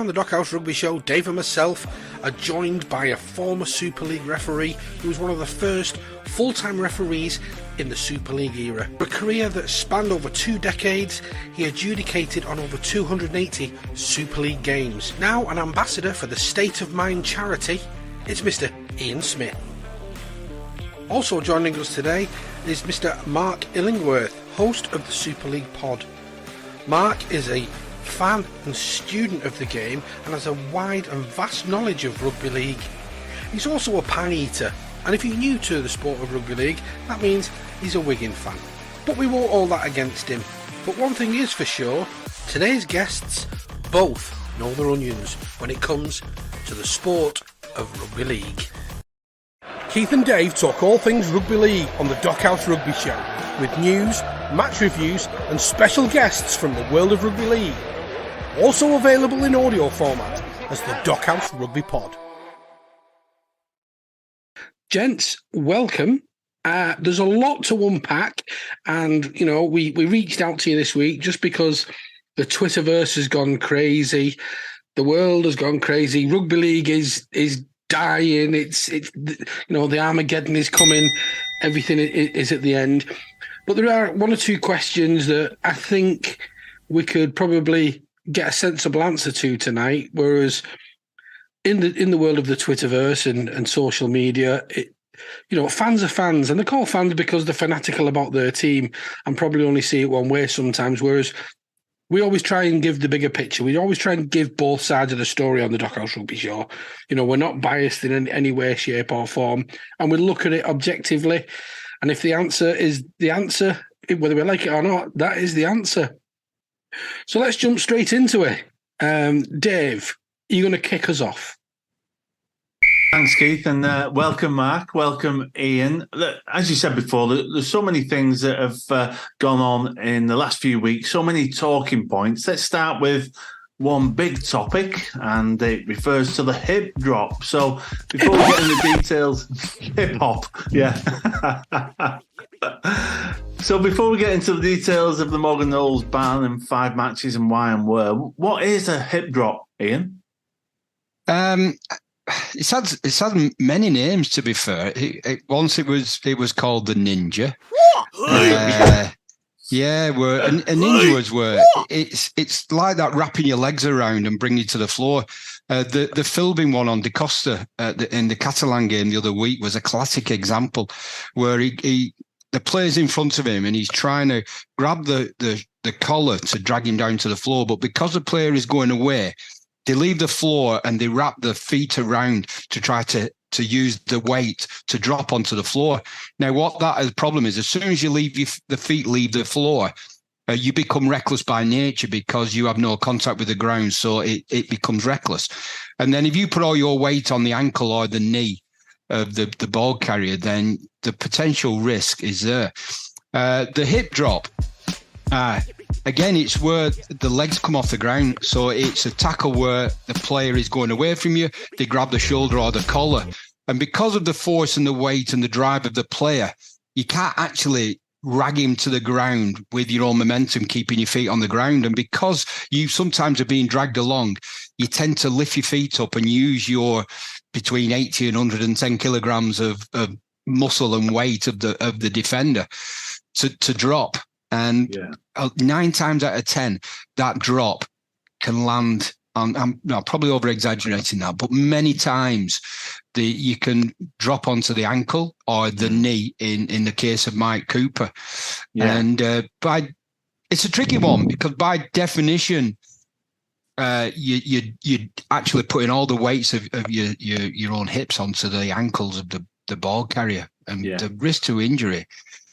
on the Dockhouse Rugby Show, Dave and myself are joined by a former Super League referee who was one of the first full-time referees in the Super League era. A career that spanned over 2 decades, he adjudicated on over 280 Super League games. Now an ambassador for the State of Mind charity, it's Mr. Ian Smith. Also joining us today is Mr. Mark Illingworth, host of the Super League Pod. Mark is a fan and student of the game and has a wide and vast knowledge of rugby league. He's also a pan eater, and if you're new to the sport of rugby league, that means he's a Wigan fan. But we won't hold that against him. But one thing is for sure, today's guests both know their onions when it comes to the sport of rugby league. Keith and Dave talk all things rugby league on the Dockhouse Rugby Show, with news, match reviews and special guests from the world of rugby league. Also available in audio format as the Dockhouse Rugby Pod. Gents, welcome. There's a lot to unpack, and we reached out to you this week just because the Twitterverse has gone crazy. The world has gone crazy. Rugby league is dying. It's the Armageddon is coming. Everything is at the end. But there are one or two questions that I think we could probably get a sensible answer to tonight. Whereas in the world of the Twitterverse and social media, fans are fans, and they're called fans because they're fanatical about their team and probably only see it one way sometimes. Whereas we always try and give the bigger picture. We always try and give both sides of the story on the Dockhouse Rugby Show. We're not biased in any way, shape or form, and we look at it objectively. And if the answer is the answer, whether we like it or not, that is the answer. So let's jump straight into it. Dave, are you going to kick us off? Thanks, Keith, and welcome, Mark. Welcome, Ian. As you said before, there's so many things that have gone on in the last few weeks, so many talking points. Let's start with one big topic, and it refers to the hip drop. So before we get into the details, hip hop, yeah. So before we get into the details of the Morgan Knowles ban and 5 matches and why and where, what is a hip drop, Ian? It's had many names, to be fair. Once it was called the Ninja. Where a ninja was where it's like that, wrapping your legs around and bringing you to the floor. The Philbin one on De Costa in the Catalan game the other week was a classic example where the player's in front of him and he's trying to grab the collar to drag him down to the floor, but because the player is going away, they leave the floor and they wrap the feet around to try to use the weight to drop onto the floor. Now, what that problem is, as soon as you leave the feet leave the floor, you become reckless by nature because you have no contact with the ground, so it becomes reckless. And then if you put all your weight on the ankle or the knee of the ball carrier, then the potential risk is there. The hip drop, again, it's where the legs come off the ground. So it's a tackle where the player is going away from you. They grab the shoulder or the collar. And because of the force and the weight and the drive of the player, you can't actually rag him to the ground with your own momentum, keeping your feet on the ground. And because you sometimes are being dragged along, you tend to lift your feet up and use your between 80 and 110 kilograms of muscle and weight of the defender to drop. And 9 times out of 10, that drop can land on, I'm probably over-exaggerating that, but many times you can drop onto the ankle or the knee in the case of Mike Cooper. Yeah. And it's a tricky one because by definition, you're actually putting all the weights of your own hips onto the ankles of the ball carrier. And the risk to injury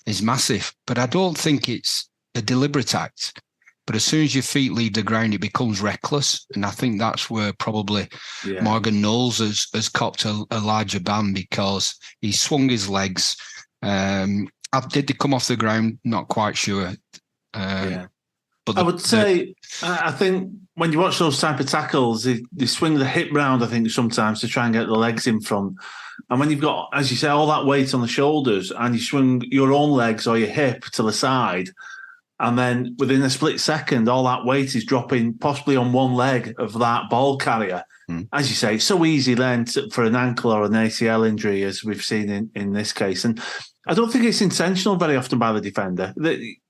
is massive, but I don't think it's a deliberate act. But as soon as your feet leave the ground, it becomes reckless. And I think that's where probably Morgan Knowles has copped a larger ban because he swung his legs. Did they come off the ground? Not quite sure. But I would say, I think when you watch those type of tackles, they swing the hip round, I think, sometimes to try and get the legs in front. And when you've got, as you say, all that weight on the shoulders and you swing your own legs or your hip to the side, And then within a split second, all that weight is dropping possibly on one leg of that ball carrier. As you say, it's so easy then for an ankle or an ACL injury, as we've seen in this case. And I don't think it's intentional very often by the defender,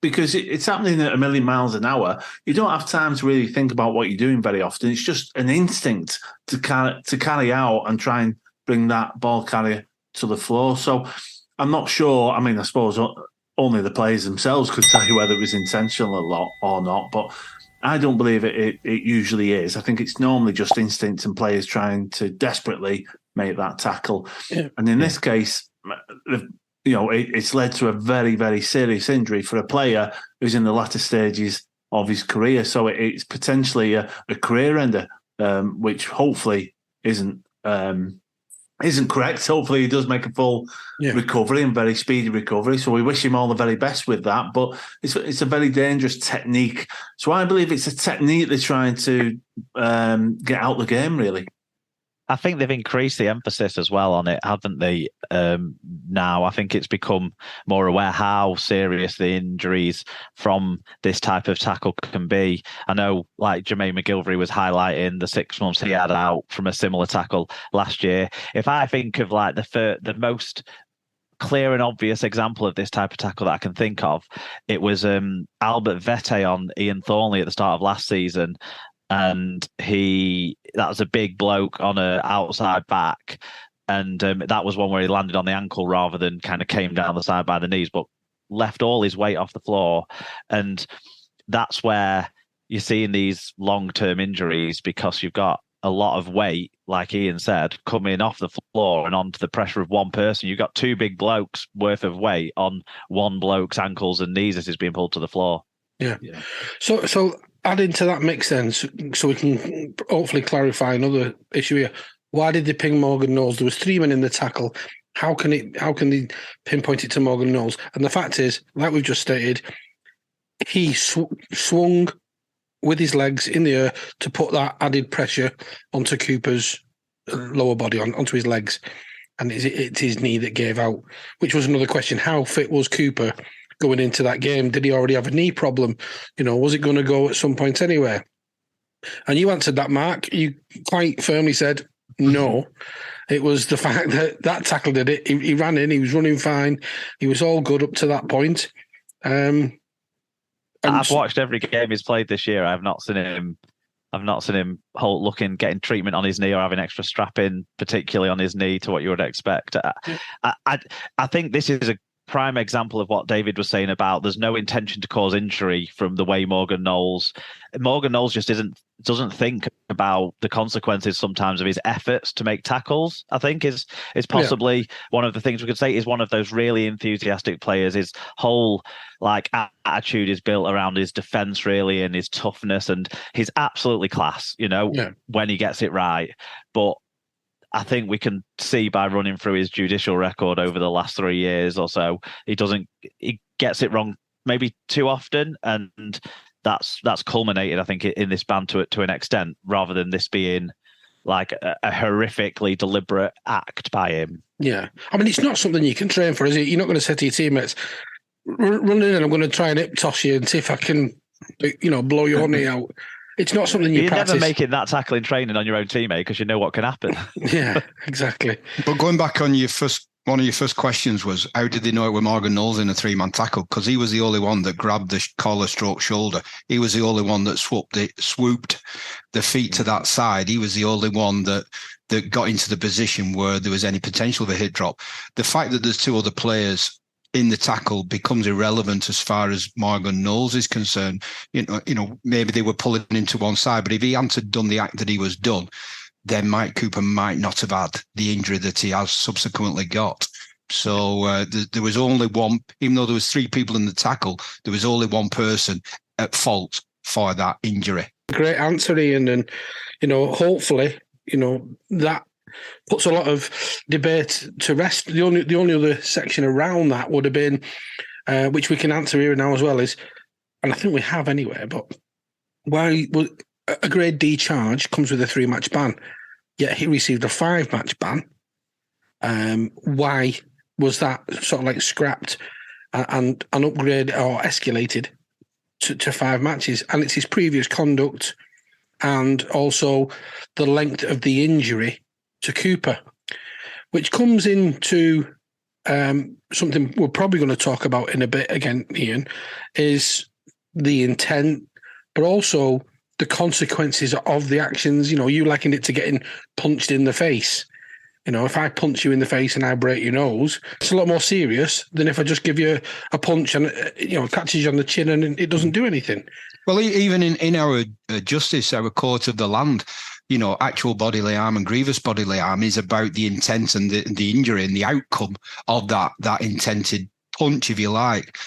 because it's happening at a million miles an hour. You don't have time to really think about what you're doing very often. It's just an instinct to carry out and try and bring that ball carrier to the floor. So I'm not sure. I mean, I suppose only the players themselves could tell you whether it was intentional or not, but I don't believe it usually is. I think it's normally just instinct and players trying to desperately make that tackle. Yeah. And in this case, it's led to a very, very serious injury for a player who's in the latter stages of his career. So it's potentially a career ender, which hopefully isn't correct. Hopefully he does make a full recovery and very speedy recovery. So we wish him all the very best with that. But it's a very dangerous technique. So I believe it's a technique they're trying to get out the game, really. I think they've increased the emphasis as well on it, haven't they? Now, I think it's become more aware how serious the injuries from this type of tackle can be. I know, like Jermaine McGilvery was highlighting the 6 months he had out from a similar tackle last year. If I think of like the most clear and obvious example of this type of tackle that I can think of, it was Albert Vete on Ian Thornley at the start of last season. And that was a big bloke on an outside back. And that was one where he landed on the ankle rather than kind of came down the side by the knees, but left all his weight off the floor. And that's where you're seeing these long-term injuries, because you've got a lot of weight, like Ian said, coming off the floor and onto the pressure of one person. You've got 2 big blokes worth of weight on one bloke's ankles and knees as he's being pulled to the floor. Yeah. So add into that mix then, so we can hopefully clarify another issue here. Why did they ping Morgan Knowles? There was 3 men in the tackle. How can they pinpoint it to Morgan Knowles? And the fact is, like we've just stated, he swung with his legs in the air to put that added pressure onto Cooper's lower body, onto his legs. And it's his knee that gave out, which was another question. How fit was Cooper going into that game? Did he already have a knee problem? Was it going to go at some point anyway? And you answered that, Mark. You quite firmly said no. It was the fact that tackle did it. He ran in. He was running fine. He was all good up to that point. I've watched every game he's played this year. I've not seen him getting treatment on his knee or having extra strapping, particularly on his knee, to what you would expect. I think this is a prime example of what David was saying about there's no intention to cause injury from the way Morgan Knowles just doesn't think about the consequences sometimes of his efforts to make tackles. I think is possibly one of the things we could say is one of those really enthusiastic players. His whole attitude is built around his defense, really, and his toughness, and he's absolutely class, when he gets it right. But I think we can see by running through his judicial record over the last 3 years or so, he gets it wrong maybe too often, and that's culminated, I think, in this ban to an extent, rather than this being like a horrifically deliberate act by him. Yeah, I mean, it's not something you can train for, is it? You're not going to say to your teammates, "Run in, and I'm going to try and hip toss you and see if I can, blow your knee out." It's not something you practice. You're never making that tackling training on your own teammate, because you know what can happen. Yeah, exactly. But going back on one of your first questions was, how did they know it was Morgan Knowles in a 3-man tackle? Because he was the only one that grabbed the collar stroke shoulder. He was the only one that swooped the feet to that side. He was the only one that got into the position where there was any potential of a hip drop. The fact that there's 2 other players in the tackle becomes irrelevant as far as Morgan Knowles is concerned. Maybe they were pulling him to one side, but if he hadn't done the act that he was done, then Mike Cooper might not have had the injury that he has subsequently got. So there was only one, even though there was 3 people in the tackle, there was only one person at fault for that injury. Great answer, Ian. And, hopefully, that puts a lot of debate to rest. The only other section around that would have been, which we can answer here now as well, is, and I think we have anyway, but why a grade D charge comes with a 3-match ban, yet he received a 5-match ban. Why was that sort of scrapped and upgraded or escalated to 5 matches, and it's his previous conduct and also the length of the injury to Cooper, which comes into something we're probably going to talk about in a bit again, Ian, is the intent, but also the consequences of the actions. You likened it to getting punched in the face. If I punch you in the face and I break your nose, it's a lot more serious than if I just give you a punch and catches you on the chin and it doesn't do anything. Well, even in our justice, our court of the land, actual bodily harm and grievous bodily harm is about the intent and the injury and the outcome of that intended punch, if you like.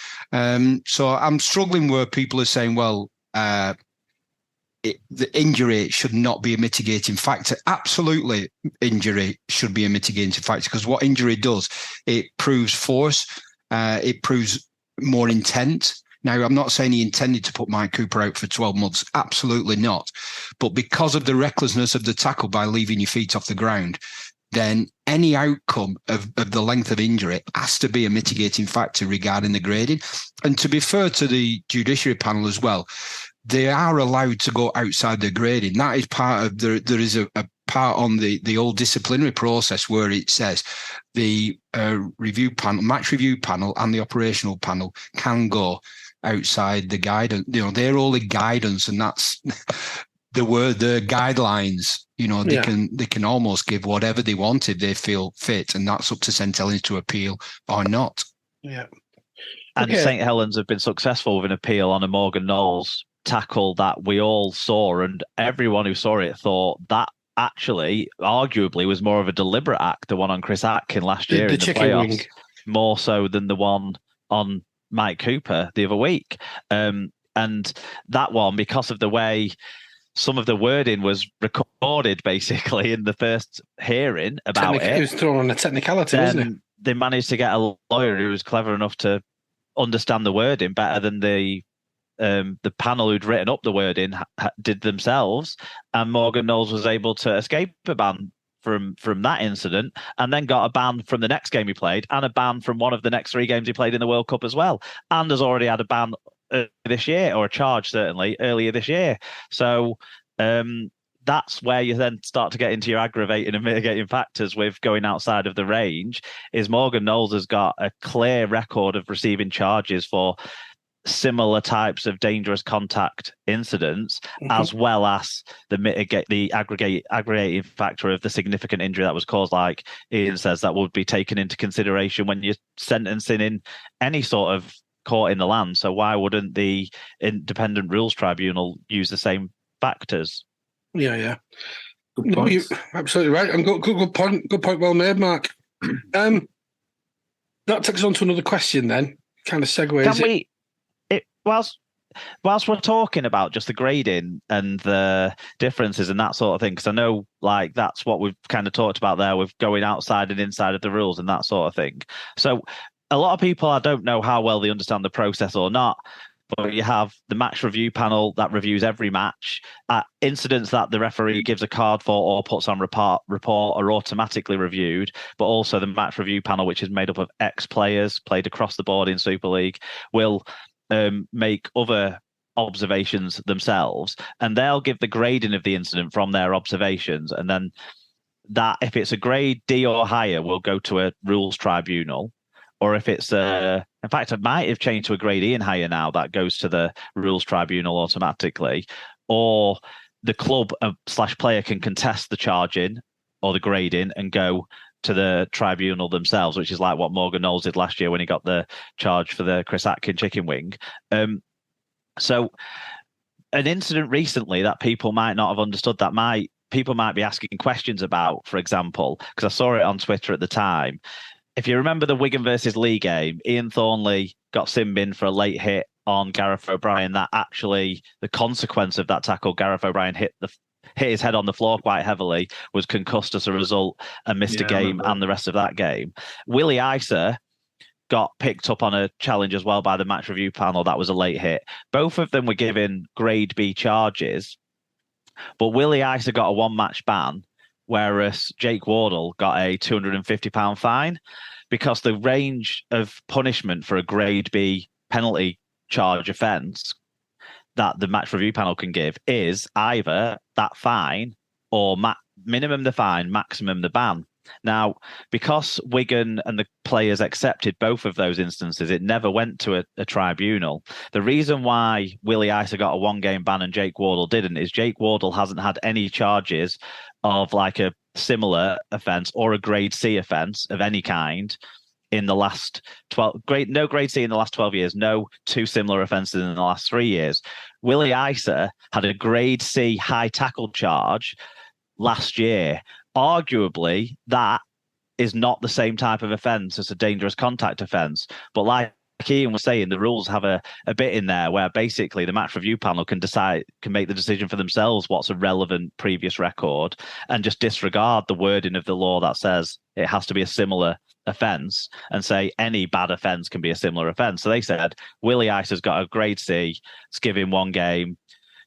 So I'm struggling where people are saying, well, the injury should not be a mitigating factor. Absolutely, injury should be a mitigating factor, because what injury does, it proves force, it proves more intent. Now, I'm not saying he intended to put Mike Cooper out for 12 months. Absolutely not. But because of the recklessness of the tackle by leaving your feet off the ground, then any outcome of the length of injury has to be a mitigating factor regarding the grading. And to be fair to the judiciary panel as well, they are allowed to go outside the grading. That is part of there is a part on the old disciplinary process where it says the review panel, match review panel, and the operational panel can go outside the guidance. They're only guidance, and that's the guidelines. They can almost give whatever they want if they feel fit, and that's up to St Helens to appeal or not. Yeah. And St Helens have been successful with an appeal on a Morgan Knowles tackle that we all saw, and everyone who saw it thought that actually arguably was more of a deliberate act, the one on Chris Atkin last year in the playoffs, wing, more so than the one on Mike Cooper the other week. And that one, because of the way some of the wording was recorded basically in the first hearing about it was thrown on a technicality, wasn't it? They managed to get a lawyer who was clever enough to understand the wording better than the panel who'd written up the wording did themselves, and Morgan Knowles was able to escape a ban from that incident, and then got a ban from the next game he played, and a ban from one of the next 3 games he played in the World Cup as well, and has already had a ban this year, or a charge certainly earlier this year. So that's where you then start to get into your aggravating and mitigating factors with going outside of the range. Is Morgan Knowles has got a clear record of receiving charges for similar types of dangerous contact incidents, as well as the aggregating factor of the significant injury that was caused, like Ian says, that would be taken into consideration when you're sentencing in any sort of court in the land. So why wouldn't the independent rules tribunal use the same factors? Yeah. No, you're absolutely right. And good point. Good point. Well made, Mark. That takes us on to another question then. Kind of segues. Whilst we're talking about just the grading and the differences and that sort of thing, because I know like that's what we've kind of talked about there with going outside and inside of the rules and that sort of thing. So a lot of people, I don't know how well they understand the process or not, but you have the match review panel that reviews every match. Incidents that the referee gives a card for or puts on report are automatically reviewed, but also the match review panel, which is made up of ex-players played across the board in Super League, will make other observations themselves, and they'll give the grading of the incident from their observations, and then that, if it's a grade D or higher, will go to a rules tribunal, or if it's in fact it might have changed to a grade E and higher now, that goes to the rules tribunal automatically, or the club / player can contest the charging or the grading and go to the tribunal themselves, which is like what Morgan Knowles did last year when he got the charge for the Chris Atkin chicken wing. So an incident recently that people might not have understood, that people might be asking questions about, for example, because I saw it on Twitter at the time. If you remember the Wigan versus Leigh game, Ian Thornley got sin-binned for a late hit on Gareth O'Brien. That actually, the consequence of that tackle, Gareth O'Brien hit his head on the floor quite heavily, was concussed as a result and missed a game and the rest of that game. Willie Isa got picked up on a challenge as well by the match review panel. That was a late hit. Both of them were given grade B charges, but Willie Isa got a 1-match ban, whereas Jake Wardle got a £250 fine, because the range of punishment for a grade B penalty charge offence that the match review panel can give is either that fine or minimum the fine, maximum the ban. Now, because Wigan and the players accepted both of those instances, it never went to a tribunal. The reason why Willie Isa got a 1-game ban and Jake Wardle didn't is Jake Wardle hasn't had any charges of like a similar offence or a grade C offence of any kind in the last 12 no grade C in the last 12 years, no 2 similar offences in the last 3 years. Willie Isa had a grade C high tackle charge last year. Arguably, that is not the same type of offence as a dangerous contact offence. But like Ian was saying, the rules have a bit in there where basically the match review panel can make the decision for themselves what's a relevant previous record and just disregard the wording of the law that says it has to be a similar offence and say any bad offence can be a similar offence. So they said Willie Isa's got a grade C, let's give him 1 game.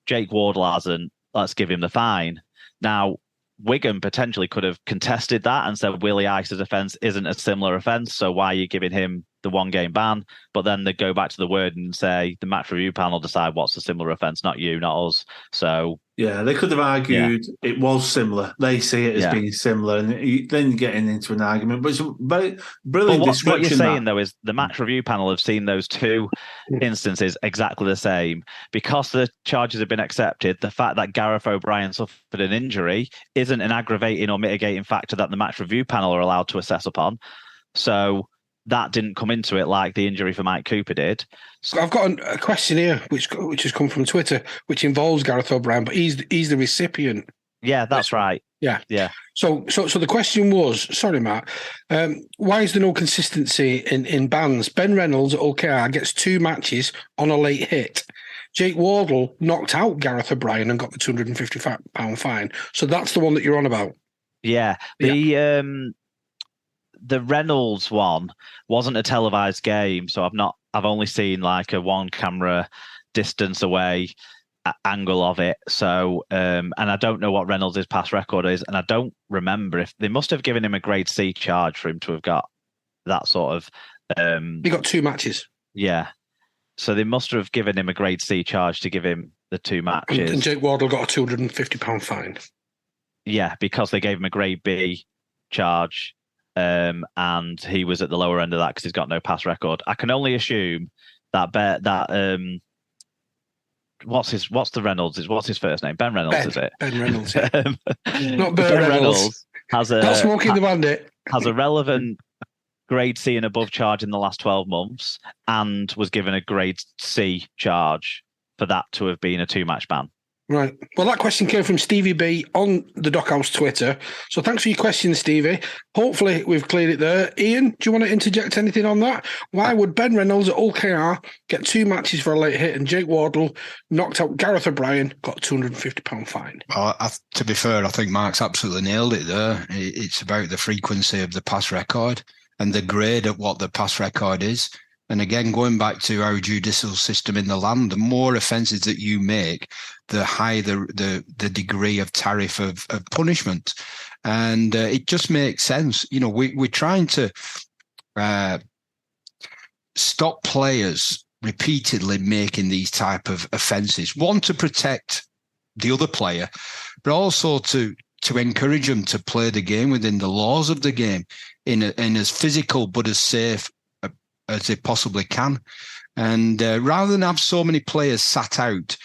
Jake Wardle hasn't, let's give him the fine. Now, Wigan potentially could have contested that and said Willie Isa's offence isn't a similar offence, so why are you giving him the 1-game ban? But then they go back to the word and say the match review panel decide what's a similar offence, not you, not us. So yeah, they could have argued it was similar. They see it as being similar, and then you're getting into an argument. But it's a very brilliant description. What you're saying, though, is the match review panel have seen those 2 instances exactly the same. Because the charges have been accepted, the fact that Gareth O'Brien suffered an injury isn't an aggravating or mitigating factor that the match review panel are allowed to assess upon. So that didn't come into it like the injury for Mike Cooper did. So I've got a question here, which has come from Twitter, which involves Gareth O'Brien, but he's the recipient. Yeah, that's right. Yeah. So the question was, sorry, Mark, why is there no consistency in bans? Ben Reynolds at OKR gets 2 matches on a late hit. Jake Wardle knocked out Gareth O'Brien and got the £250 fine. So that's the one that you're on about. Yeah. The Reynolds one wasn't a televised game, so I've only seen like a 1 camera distance away angle of it. So and I don't know what Reynolds' past record is, and I don't remember if they must have given him a grade C charge for him to have got that sort of he got 2 matches. Yeah. So they must have given him a grade C charge to give him the 2 matches. And Jake Wardle got a £250 fine. Yeah, because they gave him a grade B charge. And he was at the lower end of that because he's got no past record. I can only assume that what's the Reynolds? What's his first name? Ben Reynolds, is it? Ben Reynolds, yeah. Not Ben Reynolds. Has not Smoking the Bandit. Has a relevant grade C and above charge in the last 12 months and was given a grade C charge for that to have been a 2-match ban. Right. Well, that question came from Stevie B on the Dockhouse Twitter. So thanks for your question, Stevie. Hopefully we've cleared it there. Ian, do you want to interject anything on that? Why would Ben Reynolds at OKR get 2 matches for a late hit and Jake Wardle knocked out Gareth O'Brien, got a £250 fine? Well, to be fair, I think Mark's absolutely nailed it there. It's about the frequency of the pass record and the grade at what the pass record is. And again, going back to our judicial system in the land, the more offences that you make, the higher the degree of tariff of punishment. And it just makes sense. You know, we're trying to stop players repeatedly making these type of offences. One, to protect the other player, but also to encourage them to play the game within the laws of the game in as physical but as safe as they possibly can. And rather than have so many players sat out,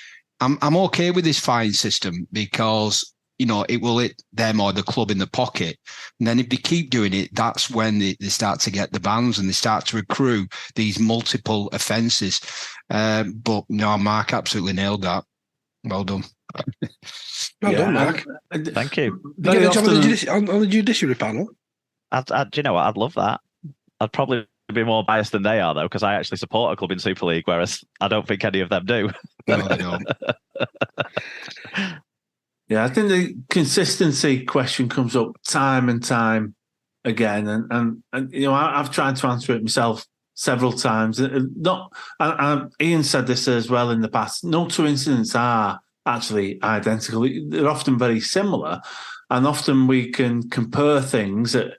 I'm okay with this fine system because, you know, it will hit them or the club in the pocket. And then if they keep doing it, that's when they start to get the bans and they start to accrue these multiple offences. But no, Mark absolutely nailed that. Well done. Well done, Mark. Thank you. You get a job on the judiciary panel? Do you know what? I'd love that. I'd probably be more biased than they are, though, because I actually support a club in Super League, whereas I don't think any of them do. No, they don't. Yeah, I think the consistency question comes up time and time again, and you know, I've tried to answer it myself several times. Ian said this as well in the past. No 2 incidents are actually identical. They're often very similar, and often we can compare things at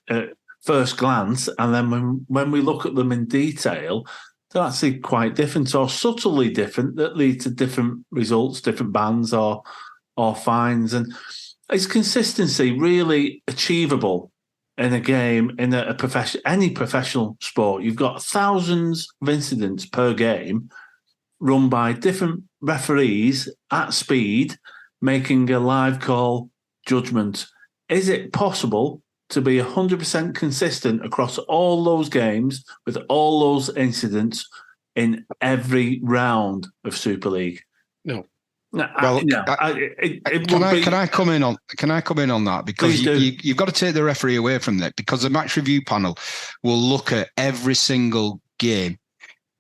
first glance, and then when we look at them in detail, they're actually quite different or subtly different that lead to different results, different bans or fines. And is consistency really achievable in a game, in a profession, any professional sport? You've got thousands of incidents per game run by different referees at speed, making a live call judgment. Is it possible to be 100% consistent across all those games with all those incidents in every round of Super League? No. Well, can I come in on that? Because you've got to take the referee away from that, because the match review panel will look at every single game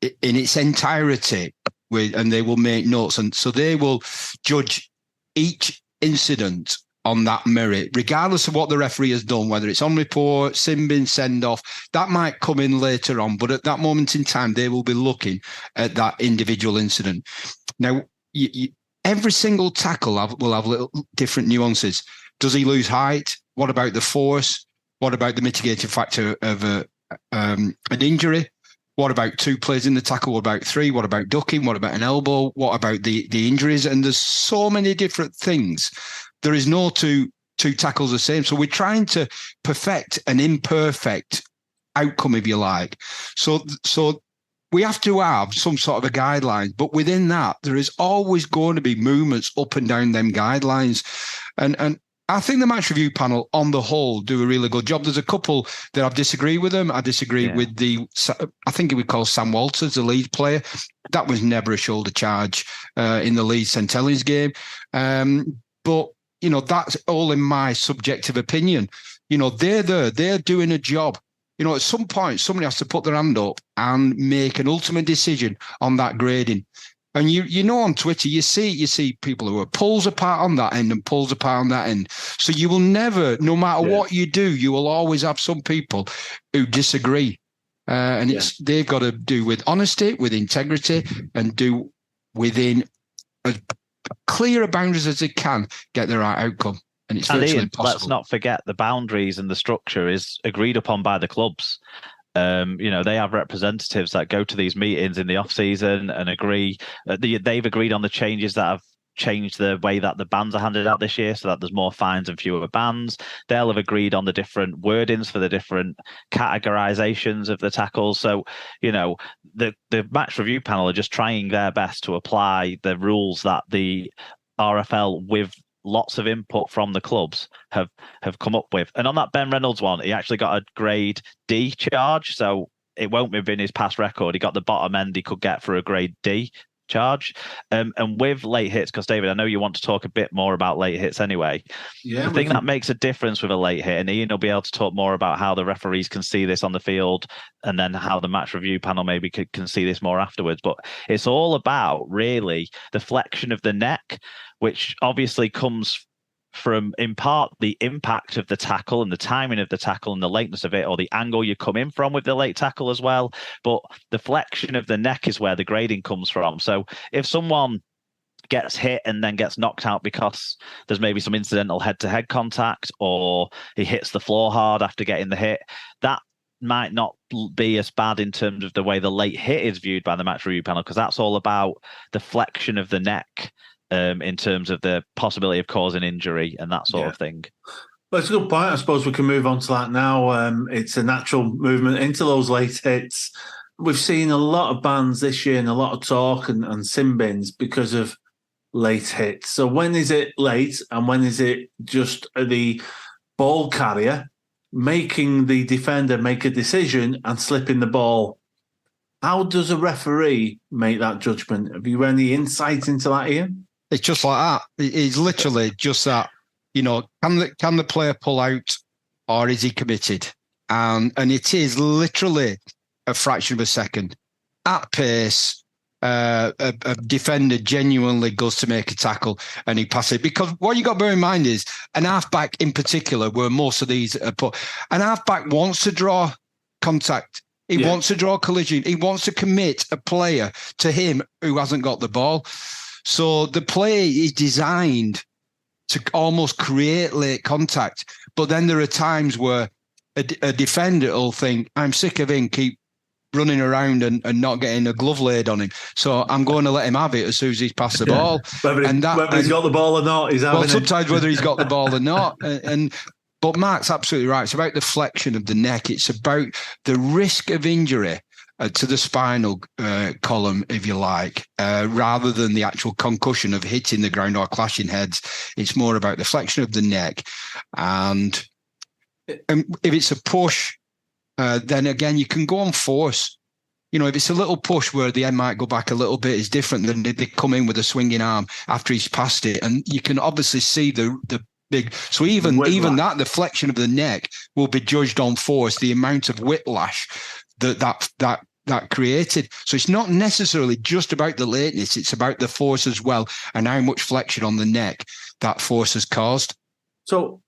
in its entirety and they will make notes, and so they will judge each incident on that merit, regardless of what the referee has done, whether it's on report, sin bin, send off. That might come in later on, but at that moment in time, they will be looking at that individual incident. Now, every single tackle will have little different nuances. Does he lose height? What about the force? What about the mitigating factor of an injury? What about 2 plays in the tackle? What about 3? What about ducking? What about an elbow? What about the injuries? And there's so many different things. There is no two tackles the same. So we're trying to perfect an imperfect outcome, if you like. So we have to have some sort of a guideline, but within that, there is always going to be movements up and down them guidelines. And I think the match review panel on the whole do a really good job. There's a couple that I've disagreed with them. I disagree with I think it would call Sam Walters, the lead player. That was never a shoulder charge in the Leeds St Helens game. But, that's all in my subjective opinion. They're there, they're doing a job. At some point, somebody has to put their hand up and make an ultimate decision on that grading. And on Twitter, you see people who are pulls apart on that end and pulls apart on that end. So you will never, no matter what you do, you will always have some people who disagree. They've got to do with honesty, with integrity, and do within as clear boundaries as they can get the right outcome. And it's virtually impossible. Let's not forget the boundaries and the structure is agreed upon by the clubs. They have representatives that go to these meetings in the off season and agree. They've agreed on the changes that have changed the way that the bans are handed out this year, so that there's more fines and fewer bans. They'll have agreed on the different wordings for the different categorizations of the tackles. So, the match review panel are just trying their best to apply the rules that the RFL, with lots of input from the clubs, have come up with. And on that Ben Reynolds one, he actually got a grade D charge, so it won't have been his past record. He got the bottom end he could get for a grade D charge. And with late hits, because David, I know you want to talk a bit more about late hits anyway. The thing that makes a difference with a late hit, and Ian will be able to talk more about how the referees can see this on the field, and then how the match review panel maybe can see this more afterwards. But it's all about really the flexion of the neck, which obviously comes from, in part, the impact of the tackle and the timing of the tackle and the lateness of it, or the angle you come in from with the late tackle as well. But the flexion of the neck is where the grading comes from. So if someone gets hit and then gets knocked out because there's maybe some incidental head-to-head contact, or he hits the floor hard after getting the hit, that might not be as bad in terms of the way the late hit is viewed by the match review panel, because that's all about the flexion of the neck. In terms of the possibility of causing injury and that sort of thing. Well, it's a good point. I suppose we can move on to that now. It's a natural movement into those late hits. We've seen a lot of bans this year and a lot of talk and sin bins because of late hits. So when is it late and when is it just the ball carrier making the defender make a decision and slipping the ball? How does a referee make that judgment? Have you any insight into that, Ian? It's just like that. It's literally just that. Can the player pull out, or is he committed? And it is literally a fraction of a second. At pace, a defender genuinely goes to make a tackle and he passes it. Because what you got to bear in mind is an halfback in particular, where most of these are put, an halfback wants to draw contact. He wants to draw collision. He wants to commit a player to him who hasn't got the ball. So the play is designed to almost create late contact. But then there are times where a defender will think, I'm sick of him, keep running around and not getting a glove laid on him. So I'm going to let him have it as soon as he's passed the ball. Whether he's got the ball or not, he's having it. Sometimes whether he's got the ball or not. But Mark's absolutely right. It's about the flexion of the neck. It's about the risk of injury to the spinal column, if you like, rather than the actual concussion of hitting the ground or clashing heads. It's more about the flexion of the neck. And if it's a push, then again, you can go on force. You know, if it's a little push where the end might go back a little bit, is different than they come in with a swinging arm after he's passed it. And you can obviously see the big. So even that, the flexion of the neck will be judged on force, the amount of whiplash that created. So it's not necessarily just about the lateness, it's about the force as well, and how much flexion on the neck that force has caused. So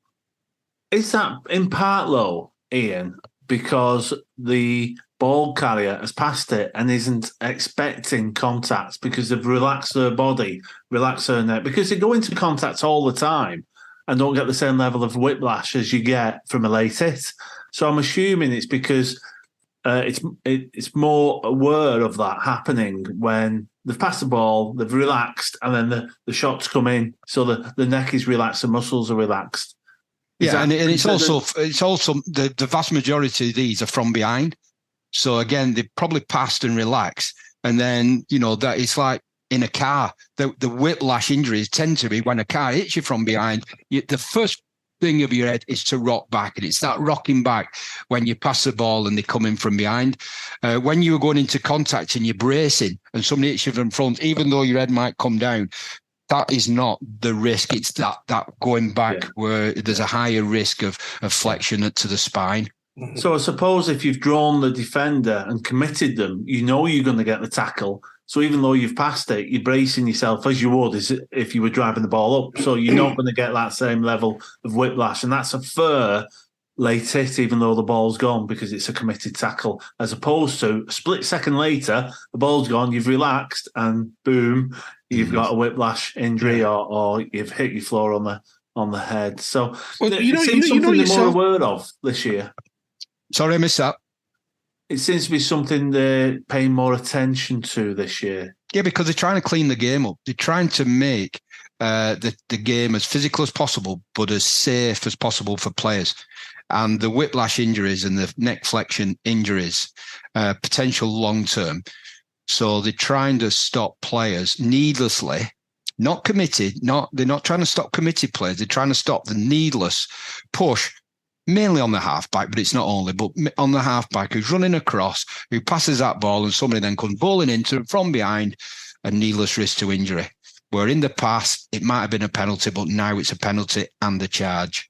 is that in part, though, Ian, because the ball carrier has passed it and isn't expecting contact because they've relaxed their body, relaxed their neck, because they go into contact all the time and don't get the same level of whiplash as you get from a late hit. So I'm assuming it's because it's more aware of that happening when they've passed the ball, they've relaxed, and then the shots come in. So the neck is relaxed, the muscles are relaxed. And it's also the vast majority of these are from behind. So again, they probably passed and relaxed, and then that it's like in a car. The whiplash injuries tend to be when a car hits you from behind. The first thing of your head is to rock back, and it's that rocking back when you pass the ball and they come in from behind. When you're going into contact and you're bracing and somebody hits you from front, even though your head might come down, that is not the risk. It's that going back where there's a higher risk of flexion to the spine. So I suppose if you've drawn the defender and committed them, you're going to get the tackle. So even though you've passed it, you're bracing yourself as you would if you were driving the ball up. So you're not going to get that same level of whiplash. And that's a fair late hit, even though the ball's gone, because it's a committed tackle, as opposed to a split second later, the ball's gone, you've relaxed, and boom, you've got a whiplash injury or you've hit your floor on the head. So it seems something they're more aware of this year. Sorry, I missed that. It seems to be something they're paying more attention to this year. Yeah, because they're trying to clean the game up. They're trying to make the game as physical as possible, but as safe as possible for players. And the whiplash injuries and the neck flexion injuries, potential long-term. So they're trying to stop players needlessly, not committed. They're not trying to stop committed players. They're trying to stop the needless push, mainly on the halfback, but it's not only, but on the halfback who's running across, who passes that ball, and somebody then comes bowling into it from behind, a needless risk to injury. Where in the past, it might have been a penalty, but now it's a penalty and a charge.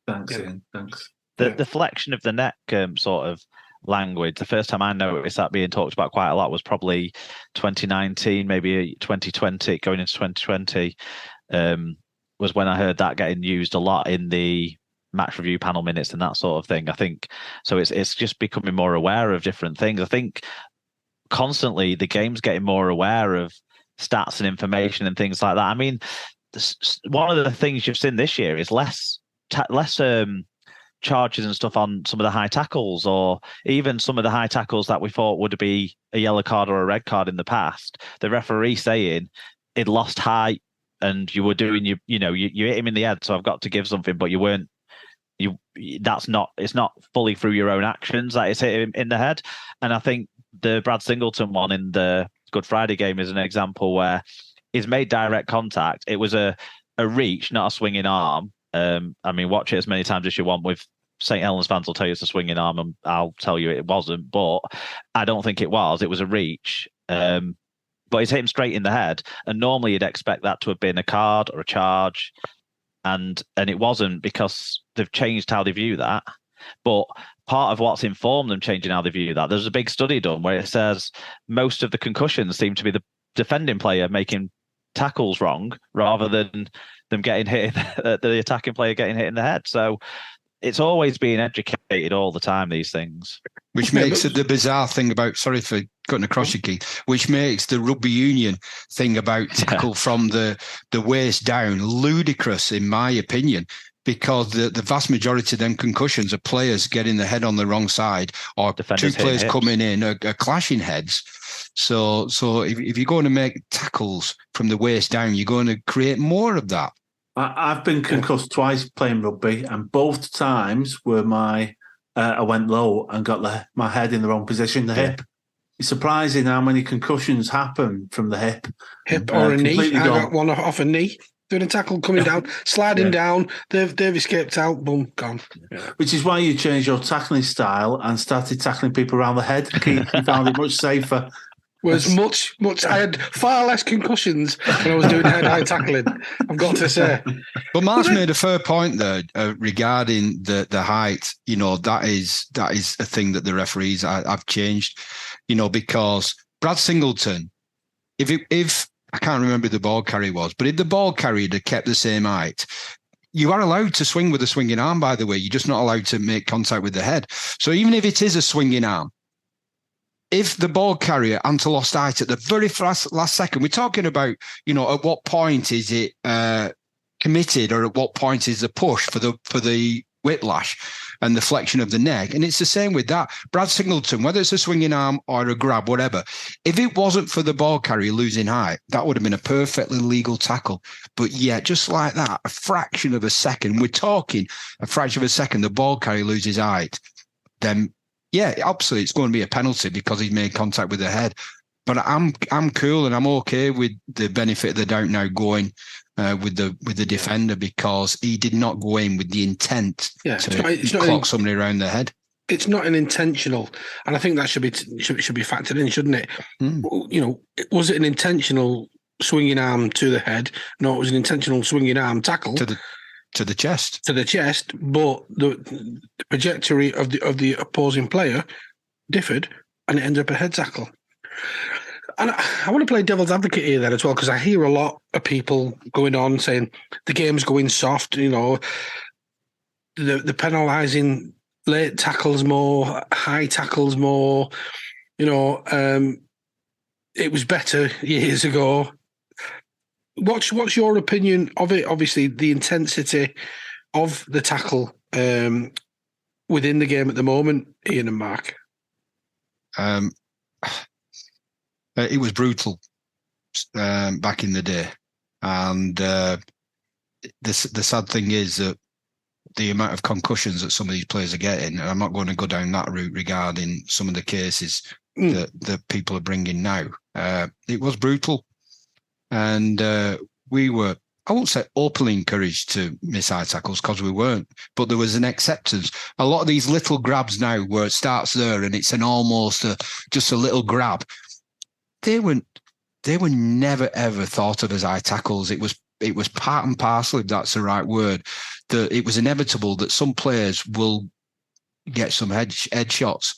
Thanks, Ian. Thanks. The flexion of the neck sort of language, the first time I noticed that being talked about quite a lot was probably 2019, maybe 2020, going into 2020, was when I heard that getting used a lot in the match review panel minutes and that sort of thing. I think so. It's just becoming more aware of different things. I think constantly the game's getting more aware of stats and information and things like that. I mean, one of the things you've seen this year is less charges and stuff on some of the high tackles, or even some of the high tackles that we thought would be a yellow card or a red card in the past. The referee saying it lost height and you were doing you hit him in the head, so I've got to give something, but you weren't. It's not fully through your own actions that it's hit him in the head. And I think the Brad Singleton one in the Good Friday game is an example where he's made direct contact. It was a reach, not a swinging arm. I mean, watch it as many times as you want. With St. Helens fans will tell you it's a swinging arm, and I'll tell you it wasn't. But I don't think it was. It was a reach. But he's hit him straight in the head. And normally you'd expect that to have been a card or a charge. And it wasn't, because they've changed how they view that. But part of what's informed them changing how they view that, there's a big study done where it says most of the concussions seem to be the defending player making tackles wrong rather than them getting hit, the attacking player getting hit in the head. So it's always being educated all the time, these things. Which makes it the bizarre thing about, sorry for cutting across you, Keith, which makes the rugby union thing about tackle from the waist down ludicrous, in my opinion, because the vast majority of them concussions are players getting the head on the wrong side, or Defenders two players hitting coming in are clashing heads. So if you're going to make tackles from the waist down, you're going to create more of that. I've been concussed twice playing rugby, and both times were I went low and got my head in the wrong position, the hip. It's surprising how many concussions happen from the hip. Hip or a knee. I got one off a knee. Doing a tackle, coming down, sliding down. They've escaped out, boom, gone. Yeah. Which is why you changed your tackling style and started tackling people around the head. You found it much safer. Was much. I had far less concussions when I was doing head-high tackling, I've got to say. But Mark's made a fair point there regarding the height. You know, that is a thing that the referees have changed. You know, because Brad Singleton, if I can't remember who the ball carrier was, but if the ball carrier had kept the same height, you are allowed to swing with a swinging arm, by the way. You're just not allowed to make contact with the head. So even if it is a swinging arm, if the ball carrier hadn't lost height at the very last second, we're talking about, you know, at what point is it committed, or at what point is the push for the whiplash and the flexion of the neck. And it's the same with that. Brad Singleton, whether it's a swinging arm or a grab, whatever, if it wasn't for the ball carrier losing height, that would have been a perfectly legal tackle. But yeah, just like that, a fraction of a second, we're talking a fraction of a second, the ball carrier loses height, then yeah, absolutely, it's going to be a penalty because he's made contact with the head. But I'm cool and I'm okay with the benefit of the doubt now going with the defender, because he did not go in with the intent to clock somebody around the head. It's not an intentional, and I think that should be factored in, shouldn't it? You know, was it an intentional swinging arm to the head? No, it was an intentional swinging arm tackle to the chest. To the chest, but the trajectory of the opposing player differed, and it ended up a head tackle. And I want to play devil's advocate here then as well, because I hear a lot of people going on saying the game's going soft, you know, the penalising late tackles more, high tackles more, you know, it was better years ago. What's your opinion of it? Obviously, the intensity of the tackle within the game at the moment, Ian and Mark. It was brutal back in the day, and the sad thing is that the amount of concussions that some of these players are getting, and I'm not going to go down that route regarding some of the cases that people are bringing now. It was brutal, and we were, I won't say openly encouraged to miss high tackles, because we weren't, but there was an acceptance. A lot of these little grabs now, where it starts there and it's an almost just a little grab, they were never ever thought of as high tackles. It was part and parcel, if that's the right word, that it was inevitable that some players will get some head shots.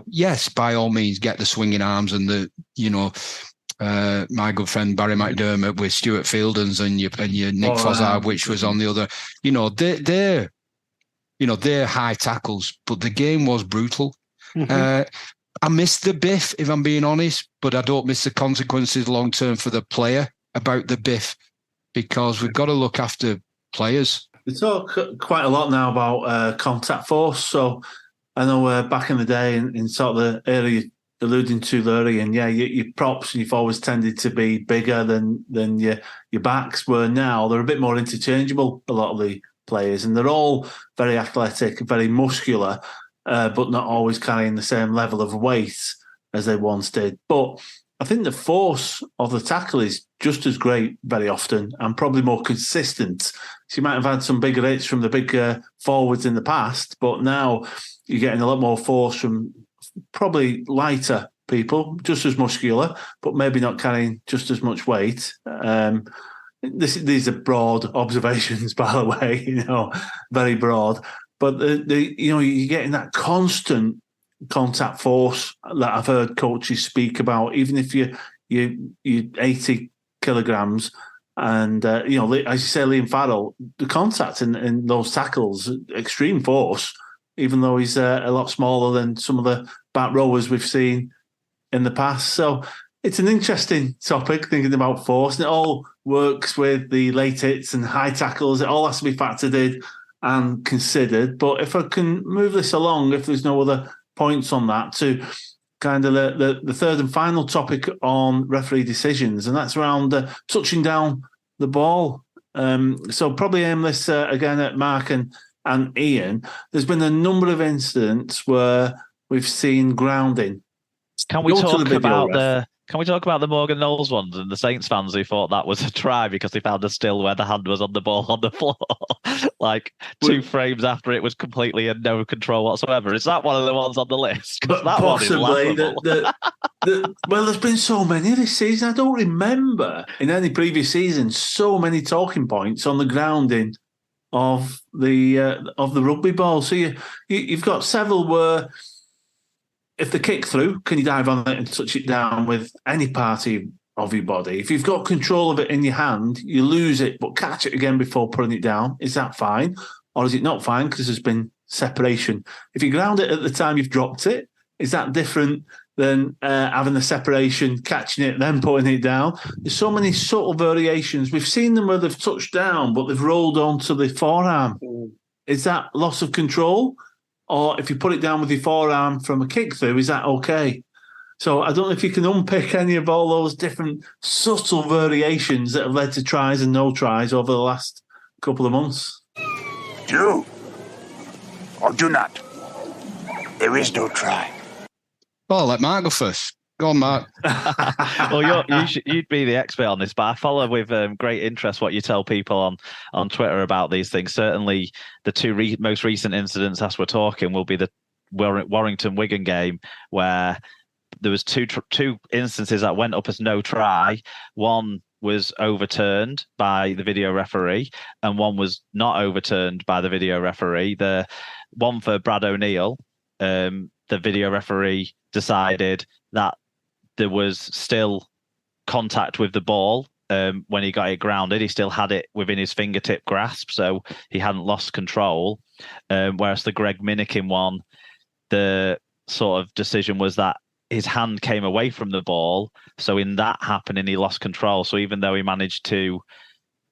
Yes, by all means, get the swinging arms and the, you know, my good friend Barry McDermott with Stuart Fieldens and your Nick Fozzard, which was on the other. You know, they're high tackles, but the game was brutal. I missed the biff, if I'm being honest, but I don't miss the consequences long term for the player about the biff, because we've got to look after players. We talk quite a lot now about contact force. So I know back in the day, in sort of the area alluding to there, and yeah, your props and you've always tended to be bigger than your backs, were now they're a bit more interchangeable, a lot of the players, and they're all very athletic, very muscular, but not always carrying the same level of weight as they once did. But I think the force of the tackle is just as great very often, and probably more consistent. So you might have had some bigger hits from the big forwards in the past, but now you're getting a lot more force from probably lighter people, just as muscular, but maybe not carrying just as much weight. These are broad observations, by the way, you know, very broad. But you're getting that constant contact force that I've heard coaches speak about, even if you're 80 kilograms, and as you say, Liam Farrell, the contact in those tackles, extreme force, even though he's a lot smaller than some of the back rowers we've seen in the past. So It's an interesting topic, thinking about force, and it all works with the late hits and high tackles. It all has to be factored in and considered. But if I can move this along, if there's no other points on that, to kind of the third and final topic on referee decisions, and that's around touching down the ball. So probably aim this again at Mark and Ian. There's been a number of incidents where we've seen grounding. Can we talk about the Morgan Knowles ones and the Saints fans who thought that was a try because they found a still where the hand was on the ball on the floor, like 2 frames after it was completely in no control whatsoever? Is that one of the ones on the list? Because that possibly. one is laughable. Well, there's been so many this season. I don't remember in any previous season so many talking points on the grounding of the rugby ball. So you've got several where, if the kick through, can you dive on it and touch it down with any party of your body? If you've got control of it in your hand, you lose it, but catch it again before putting it down. Is that fine? Or is it not fine because there's been separation? If you ground it at the time you've dropped it, is that different than having the separation, catching it, then putting it down? There's so many subtle variations. We've seen them where they've touched down, but they've rolled onto the forearm. Is that loss of control? Or if you put it down with your forearm from a kick through, is that okay? So I don't know if you can unpick any of all those different subtle variations that have led to tries and no tries over the last couple of months. Do or do not. There is no try. Well, let Mark go first. Go on, Mark. Well, you'd be the expert on this, but I follow with great interest what you tell people on Twitter about these things. Certainly, the 2 most recent incidents, as we're talking, will be the Warrington-Wigan game, where there was two instances that went up as no try. One was overturned by the video referee, and one was not overturned by the video referee. The one for Brad O'Neill, the video referee decided that there was still contact with the ball when he got it grounded. He still had it within his fingertip grasp, so he hadn't lost control. Whereas the Greg Minikin one, the sort of decision was that his hand came away from the ball. So in that happening, he lost control. So even though he managed to,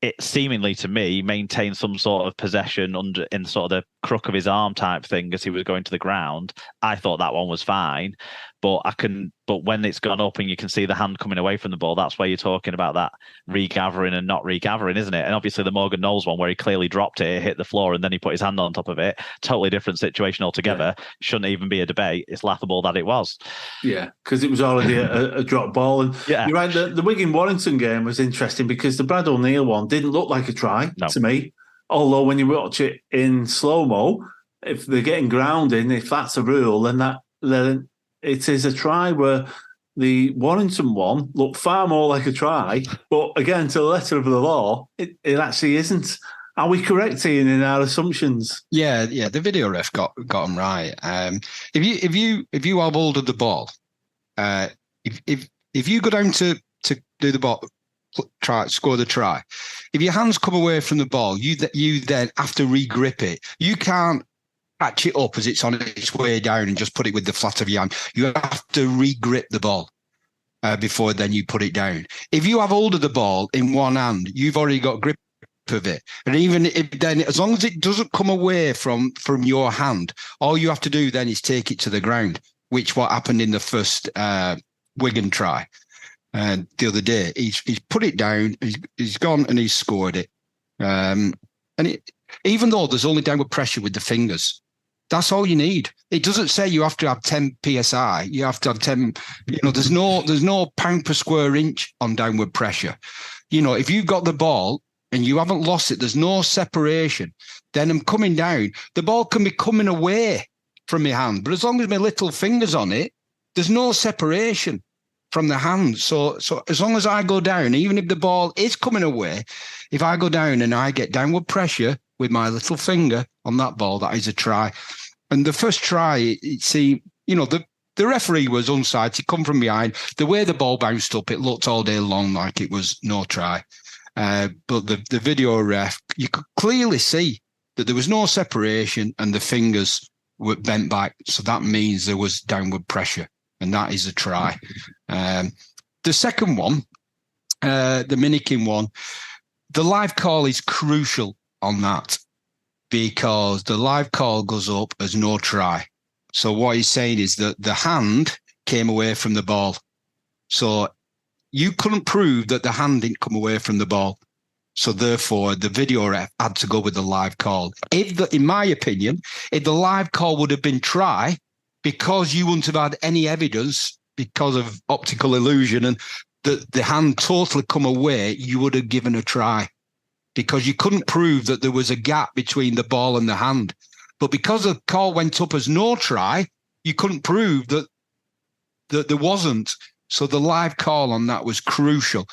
it seemingly to me, maintain some sort of possession in sort of the crook of his arm type thing as he was going to the ground, I thought that one was fine. But when it's gone up and you can see the hand coming away from the ball, that's where you're talking about that regathering and not regathering, isn't it? And obviously the Morgan Knowles one, where he clearly dropped it, hit the floor, and then he put his hand on top of it. Totally different situation altogether. Yeah. Shouldn't even be a debate. It's laughable that it was. Yeah, because it was already a drop ball. And yeah, you're right. The Wigan-Warrington game was interesting because the Brad O'Neill one didn't look like a try to me. Although when you watch it in slow-mo, if they're getting grounding, if that's a rule, then it is a try. Where the Warrington one looked far more like a try, but again, to the letter of the law, it actually isn't. Are we correct, Ian, in our assumptions? Yeah. The video ref got them right. If you have hold of the ball, if you go down to do the ball, score the try, if your hands come away from the ball, you then have to re-grip it. You can't catch it up as it's on its way down and just put it with the flat of your hand. You have to re-grip the ball before then you put it down. If you have hold of the ball in one hand, you've already got grip of it. And even if then, as long as it doesn't come away from your hand, all you have to do then is take it to the ground, which what happened in the first Wigan try. And the other day, he's put it down, he's gone and he's scored it. Even though there's only downward pressure with the fingers, that's all you need. It doesn't say you have to have 10 psi. You have to have 10. There's no pound per square inch on downward pressure. If you've got the ball and you haven't lost it, there's no separation. Then I'm coming down. The ball can be coming away from my hand, but as long as my little finger's on it, there's no separation from the hand. So as long as I go down, even if the ball is coming away, if I go down and I get downward pressure with my little finger on that ball, that is a try. And the first try, it seemed, the referee was onside. He come from behind. The way the ball bounced up, it looked all day long like it was no try. But the video ref, you could clearly see that there was no separation and the fingers were bent back. So that means there was downward pressure. And that is a try. The second one, the Minikin one, the live call is crucial on that because the live call goes up as no try. So what he's saying is that the hand came away from the ball. So you couldn't prove that the hand didn't come away from the ball. So therefore, the video ref had to go with the live call. In my opinion, if the live call would have been try, because you wouldn't have had any evidence because of optical illusion and the hand totally come away, you would have given a try because you couldn't prove that there was a gap between the ball and the hand. But because the call went up as no try, you couldn't prove that there wasn't. So the live call on that was crucial.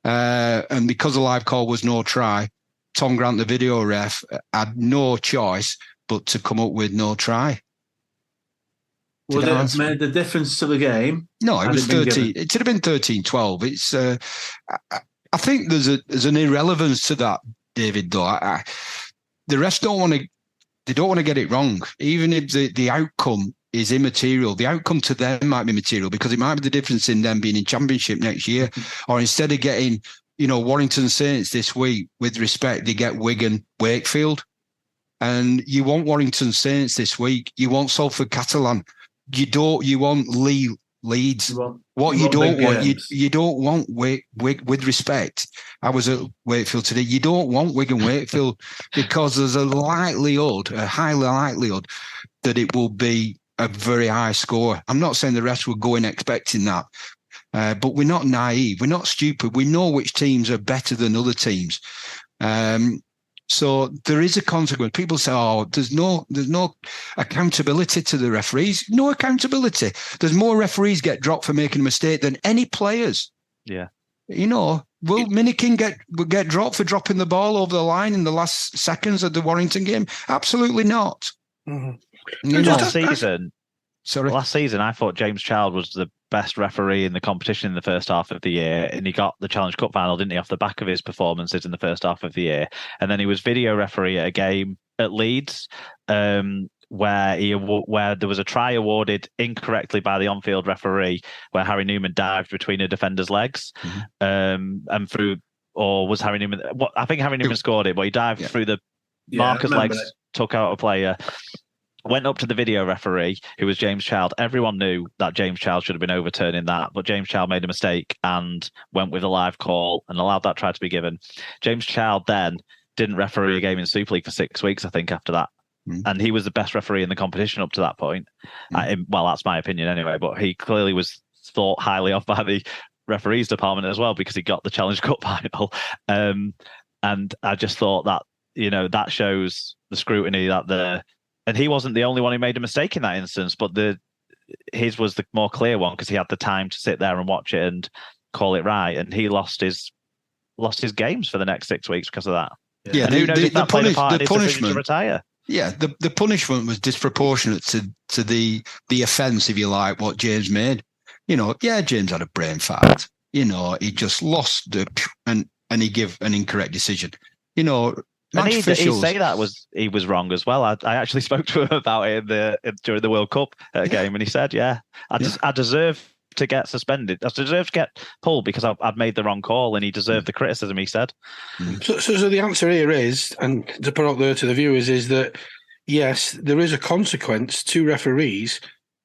And because the live call was no try, Tom Grant, the video ref, had no choice but to come up with no try. Would it have made a difference to the game? No, it was 13. It should have been 13-12. It's. I think there's an irrelevance to that, David. Though the refs don't want to. They don't want to get it wrong, even if the outcome is immaterial. The outcome to them might be material because it might be the difference in them being in Championship next year, or instead of getting, Warrington Saints this week, with respect, they get Wigan, Wakefield, and you want Warrington Saints this week. You want Salford Catalan. You want Leeds. You don't want with respect. I was at Wakefield today. You don't want Wigan Wakefield because there's a high likelihood that it will be a very high score. I'm not saying the rest will go in expecting that, but we're not naive. We're not stupid. We know which teams are better than other teams. So there is a consequence. People say, there's no accountability to the referees. No accountability. There's more referees get dropped for making a mistake than any players. Yeah. Will Minikin get dropped for dropping the ball over the line in the last seconds of the Warrington game? Absolutely not. Mm-hmm. Last season, I thought James Child was the best referee in the competition in the first half of the year, and he got the Challenge Cup final, didn't he, off the back of his performances in the first half of the year. And then he was video referee at a game at Leeds, where there was a try awarded incorrectly by the on-field referee, where Harry Newman dived between a defender's legs, and through, or was Harry Newman? I think Harry Newman scored it, but he dived through the marker's legs, took out a player. Went up to the video referee, who was James Child. Everyone knew that James Child should have been overturning that, but James Child made a mistake and went with a live call and allowed that try to be given. James Child then didn't referee a game in Super League for 6 weeks, I think, after that. And he was the best referee in the competition up to that point. Well, that's my opinion anyway, but he clearly was thought highly of by the referees department as well because he got the Challenge Cup final. And I just thought that, that shows the scrutiny that and he wasn't the only one who made a mistake in that instance, but his was the more clear one because he had the time to sit there and watch it and call it right. And he lost his games for the next 6 weeks because of that. Yeah, and who knows if that played a part in his decision to retire. Yeah, the punishment was disproportionate to the offence, if you like, what James made. James had a brain fart. He just lost and he gave an incorrect decision. And he'd say that he was wrong as well. I actually spoke to him about it during the World Cup game, and he said, I deserve to get suspended. I deserve to get pulled because I've made the wrong call, and he deserved the criticism, he said. So the answer here is, and to put out there to the viewers, is that, yes, there is a consequence to referees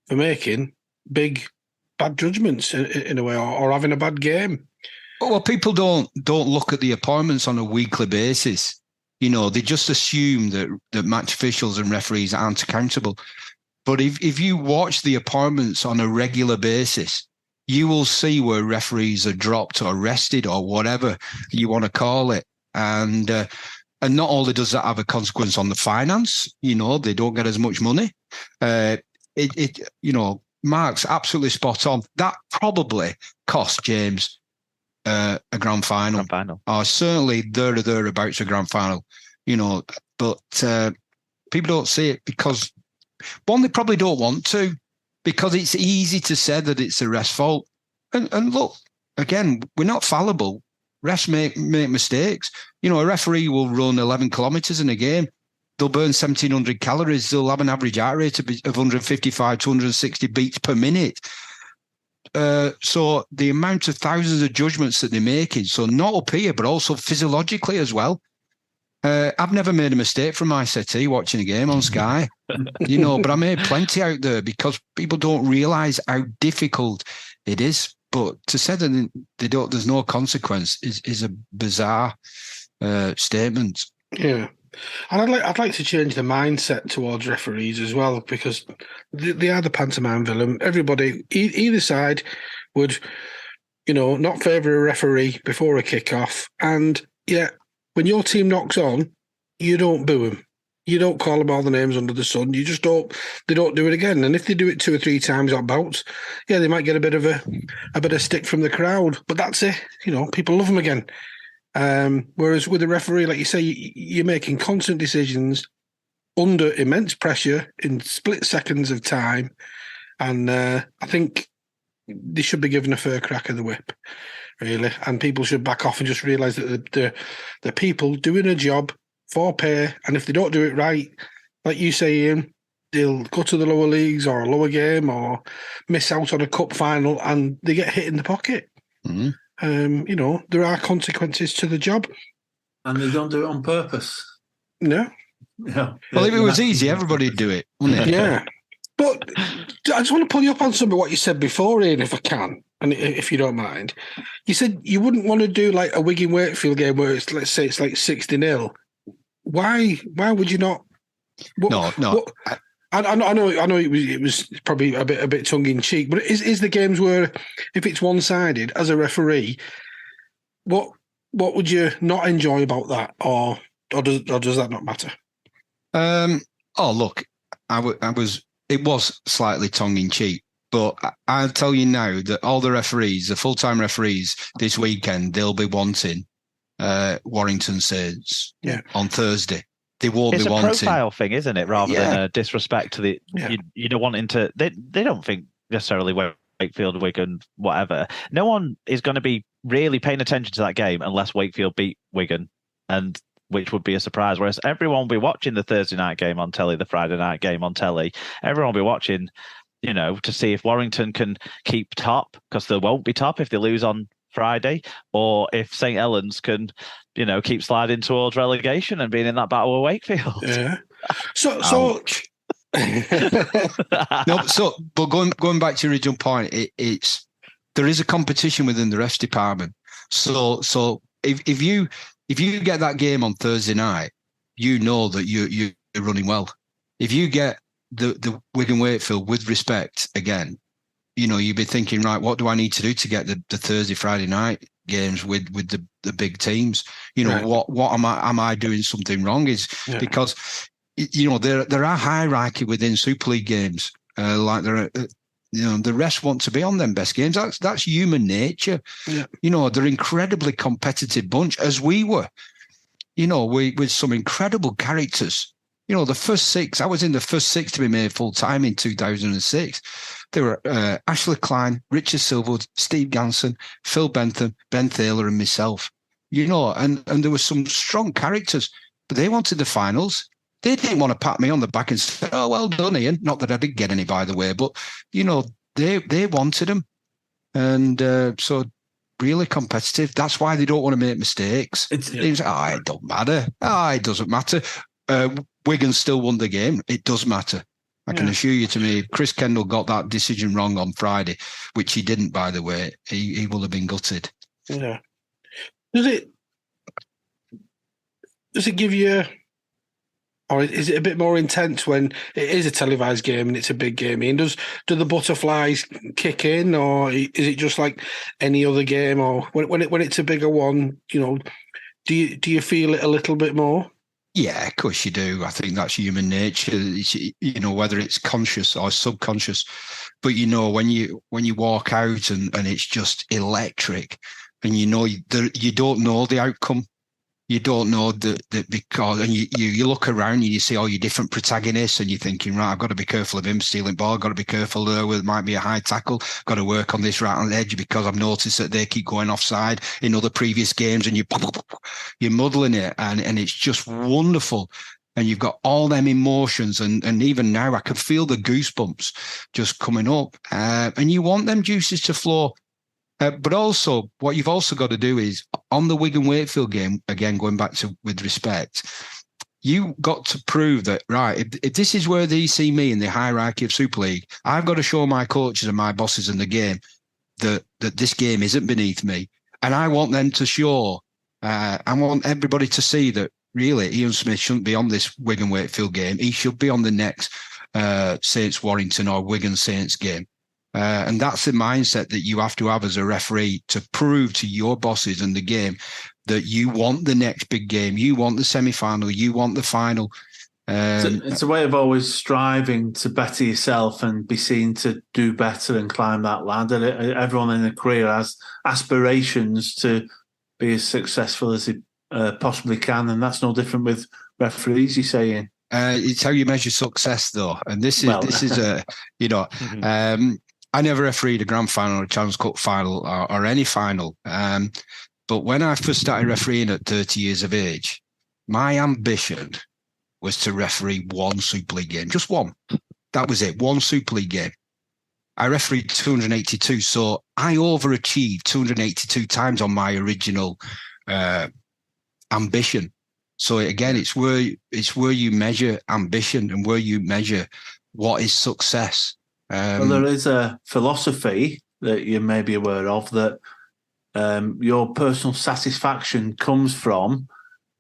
for making bad judgments in a way, or having a bad game. Well, people don't look at the appointments on a weekly basis. They just assume that match officials and referees aren't accountable. But if you watch the appointments on a regular basis, you will see where referees are dropped or arrested or whatever you want to call it. And not only does that have a consequence on the finance, they don't get as much money. Mark's absolutely spot on. That probably cost James a grand final. Or certainly thereabouts a grand final, but people don't see it because, one, they probably don't want to, because it's easy to say that it's the ref's fault. And look, again, we're not fallible. Refs make mistakes. A referee will run 11 kilometres in a game. They'll burn 1,700 calories. They'll have an average heart rate of 155 to 160 beats per minute. So the amount of thousands of judgments that they're making, so not up here, but also physiologically as well. I've never made a mistake from my settee watching a game on Sky, but I made plenty out there because people don't realise how difficult it is. But to say that there's no consequence is a bizarre statement. Yeah. And I'd like to change the mindset towards referees as well, because they are the pantomime villain. Everybody, either side, would, not favour a referee before a kick-off. And when your team knocks on, you don't boo them. You don't call them all the names under the sun. You just don't. They don't do it again. And if they do it 2 or 3 times on bouts, they might get a bit of stick from the crowd. But that's it. People love them again. Whereas with a referee, like you say, you're making constant decisions under immense pressure in split seconds of time. And I think they should be given a fair crack of the whip, really. And people should back off and just realise that the people doing a job for pay, and if they don't do it right, like you say, Ian, they'll go to the lower leagues or a lower game or miss out on a cup final and they get hit in the pocket. Mm-hmm. There are consequences to the job. And they don't do it on purpose. No. Yeah. Well, if it was easy, everybody'd do it, wouldn't it? Yeah. But I just want to pull you up on some of what you said before, Ian, if I can, and if you don't mind. You said you wouldn't want to do like a Wigan-Wakefield game where let's say it's like 60-0. Why would you not? No. I know it was probably a bit tongue in cheek, but is the games where if it's one-sided as a referee, what would you not enjoy about that, or does that not matter? Look, it was slightly tongue in cheek, but I'll tell you now that all the referees, the full-time referees this weekend, they'll be wanting Warrington Saints on Thursday. They won't be wanting. It's a profile thing, isn't it? Rather than a disrespect to the you don't wanting to. They don't think necessarily Wakefield, Wigan, whatever. No one is going to be really paying attention to that game unless Wakefield beat Wigan, and which would be a surprise. Whereas everyone will be watching the Thursday night game on telly, the Friday night game on telly. Everyone will be watching, to see if Warrington can keep top, because they won't be top if they lose on Friday, or if St. Helens can, keep sliding towards relegation and being in that battle with Wakefield. Yeah. So but going back to your original point, it's there is a competition within the refs department. So if you get that game on Thursday night, that you're running well. If you get the Wigan Wakefield with respect again, you'd be thinking, right, what do I need to do to get the Thursday, Friday night games with the big teams? Right. What am I doing something wrong? Because there are hierarchy within Super League games. Like there are, the rest want to be on them best games. That's human nature. Yeah. They're incredibly competitive bunch, as we were. With some incredible characters. The first 6, I was in the first 6 to be made full time in 2006. There were Ashley Klein, Richard Silverwood, Steve Ganson, Phil Bentham, Ben Thaler, and myself. And there were some strong characters, but they wanted the finals. They didn't want to pat me on the back and say, "Oh, well done, Ian." Not that I didn't get any, by the way, but they wanted them, and so really competitive. That's why they don't want to make mistakes. It don't matter. It doesn't matter. Wigan still won the game. It does matter. I can assure you, to me, Chris Kendall got that decision wrong on Friday, which he didn't, by the way. He will have been gutted. Yeah. Does it give you, or is it a bit more intense when it is a televised game and it's a big game? And do the butterflies kick in, or is it just like any other game? Or when it's a bigger one, do you feel it a little bit more? Yeah, of course you do. I think that's human nature. Whether it's conscious or subconscious, but when you walk out and it's just electric, and you don't know the outcome. You don't know that because, and you look around and you see all your different protagonists, and you're thinking, right, I've got to be careful of him stealing ball. I've got to be careful there where it might be a high tackle. I've got to work on this right on the edge because I've noticed that they keep going offside in other previous games, and you're muddling it, and it's just wonderful and you've got all them emotions, and even now I can feel the goosebumps just coming up, and you want them juices to flow. But also, what you've also got to do is, on the Wigan-Wakefield game, again, going back to with respect, you got to prove that, right, if this is where they see me in the hierarchy of Super League, I've got to show my coaches and my bosses in the game that this game isn't beneath me. And I want them to show, I want everybody to see that really Ian Smith shouldn't be on this Wigan-Wakefield game. He should be on the next Saints-Warrington or Wigan-Saints game. And that's the mindset that you have to have as a referee to prove to your bosses in the game that you want the next big game, you want the semi-final, you want the final. It's a way of always striving to better yourself and be seen to do better and climb that ladder. Everyone in a career has aspirations to be as successful as they possibly can, and that's no different with referees, you're saying. It's how you measure success, though. And this is a, I never refereed a grand final or a Challenge Cup final or any final. But when I first started refereeing at 30 years of age, my ambition was to referee one Super League game, just one. That was it, one Super League game. I refereed 282, so I overachieved 282 times on my original ambition. So again, it's where you measure ambition and where you measure what is success. Well, there is a philosophy that you may be aware of that your personal satisfaction comes from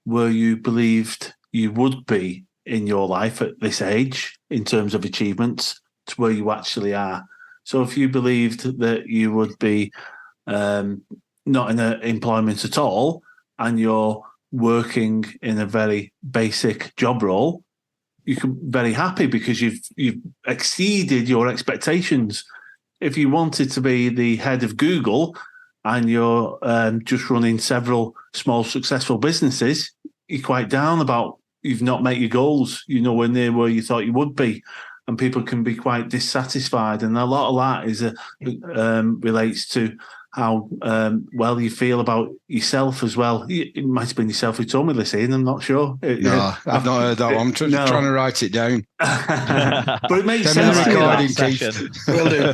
where you believed you would be in your life at this age in terms of achievements to where you actually are. So if you believed that you would be not in employment at all and you're working in a very basic job role, you can be very happy because you've exceeded your expectations. If you wanted to be the head of Google and you're just running several small successful businesses, you're quite down about you've not met your goals. You're nowhere near where you thought you would be, and people can be quite dissatisfied. And a lot of that is relates to how well you feel about yourself as well. It might have been yourself who told me this, Ian, I'm not sure. No, I've not heard that one. I'm trying to write it down. But it makes sense to me. Will do.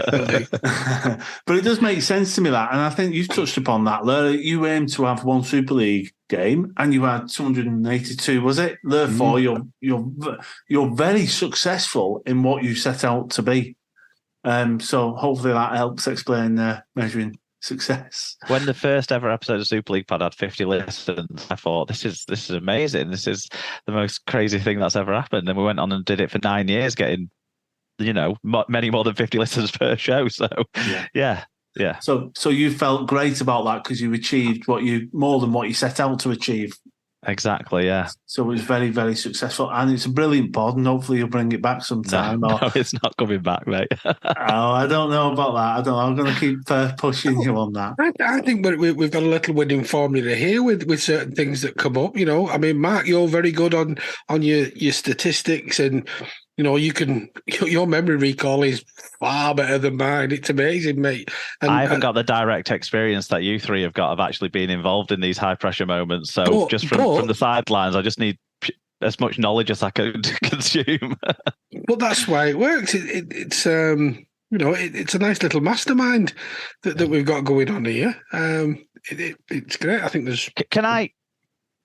But it does make sense to me that, and I think you've touched upon that. You aim to have one Super League game, and you had 282, was it? Therefore, you're very successful in what you set out to be. So hopefully that helps explain measuring success. When the first ever episode of Super League Pod had 50 listens, I thought this is amazing. This is the most crazy thing that's ever happened. And we went on and did it for 9 years, getting many more than 50 listens per show. So yeah. So you felt great about that because you achieved more than what you set out to achieve. Exactly, yeah. So it was very, very successful, and it's a brilliant pod, and hopefully you'll bring it back sometime. No, it's not coming back, mate. I don't know about that. I don't know. I'm going to keep pushing you on that. I think we've got a little winning formula here with certain things that come up. I mean, Mark, you're very good on your statistics, and your memory recall is far better than mine. It's amazing, mate. And I haven't got the direct experience that you three have got of actually being involved in these high pressure moments. So from the sidelines, I just need as much knowledge as I could consume. But that's why it works. It's it's a nice little mastermind that we've got going on here. It's great. I think there's.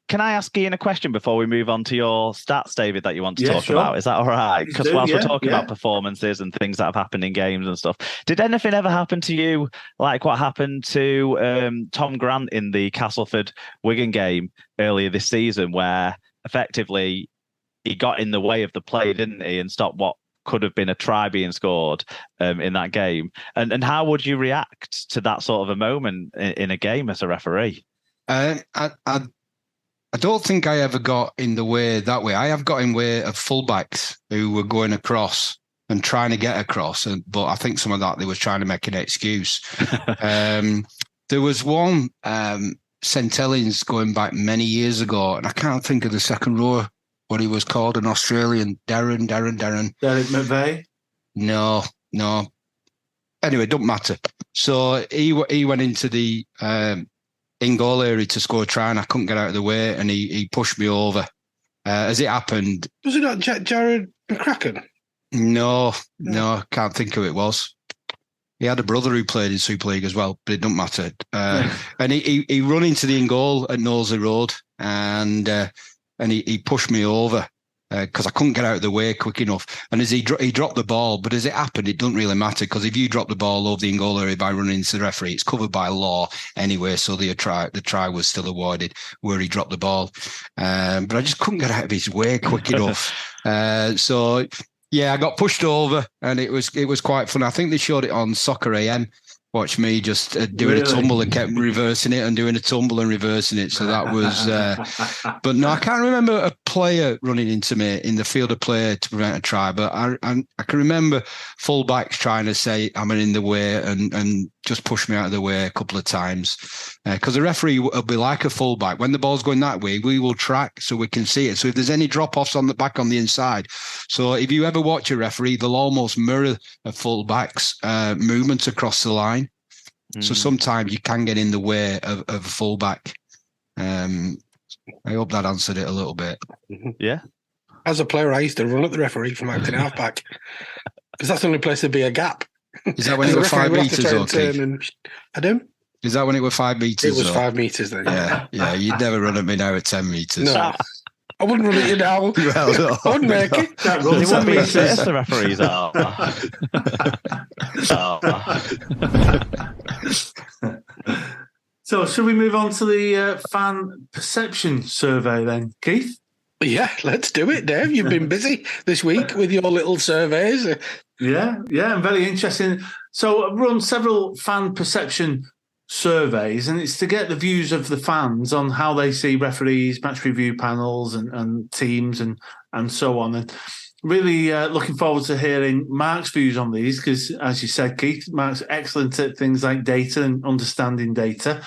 Can I ask Ian a question before we move on to your stats, David, that you want to talk about? Is that all right? Because whilst we're talking about performances and things that have happened in games and stuff, did anything ever happen to you like what happened to Tom Grant in the Castleford-Wigan game earlier this season, where effectively he got in the way of the play, didn't he, and stopped what could have been a try being scored in that game? And how would you react to that sort of a moment in a game as a referee? I don't think I ever got in the way that way. I have got in the way of fullbacks who were going across and trying to get across, but I think some of that they was trying to make an excuse. There was one St Helens going back many years ago, and I can't think of the second row, what he was called, an Australian, Darren. Derek McVeigh? No. Anyway, it doesn't matter. So he went into the in-goal area to score a try, and I couldn't get out of the way, and he pushed me over. As it happened, Was it not Jared McCracken? no, I can't think who it was. He had a brother who played in Super League as well, but it doesn't matter. And he run into the in goal at Knowsley Road, and he pushed me over because I couldn't get out of the way quick enough. And as he dropped the ball, but as it happened, it doesn't really matter because if you drop the ball over the in goal area by running into the referee, it's covered by law anyway. So the try was still awarded where he dropped the ball, but I just couldn't get out of his way quick enough. So. Yeah, I got pushed over, and it was quite fun. I think they showed it on Soccer AM. Watch me just doing a tumble and kept reversing it and doing a tumble and reversing it. So that was, but no, I can't remember a player running into me in the field of play to prevent a try. But I can remember fullbacks trying to say I'm in the way and just push me out of the way a couple of times. Because the referee will be like a fullback. When the ball's going that way, we will track so we can see it. So if there's any drop-offs on the back on the inside. So if you ever watch a referee, they'll almost mirror a fullback's movements across the line. So sometimes you can get in the way of a fullback. I hope that answered it a little bit. Yeah. As a player, I used to run at the referee from acting halfback because that's the only place there'd be a gap. Is that when it was 5 meters? Okay. Pardon? Is that when it was 5 meters? It was 5 meters then. Yeah. You'd never run at me now at 10 meters. No. I wouldn't run at you now. Well, no, I wouldn't make it. They wouldn't be assist the referees are. So, should we move on to the fan perception survey then, Keith? Yeah, let's do it, Dave. You've been busy this week with your little surveys. Yeah, and very interesting. So, I've run several fan perception surveys, and it's to get the views of the fans on how they see referees, match review panels, and teams, and so on. And really looking forward to hearing Mark's views on these because, as you said, Keith, Mark's excellent at things like data and understanding data.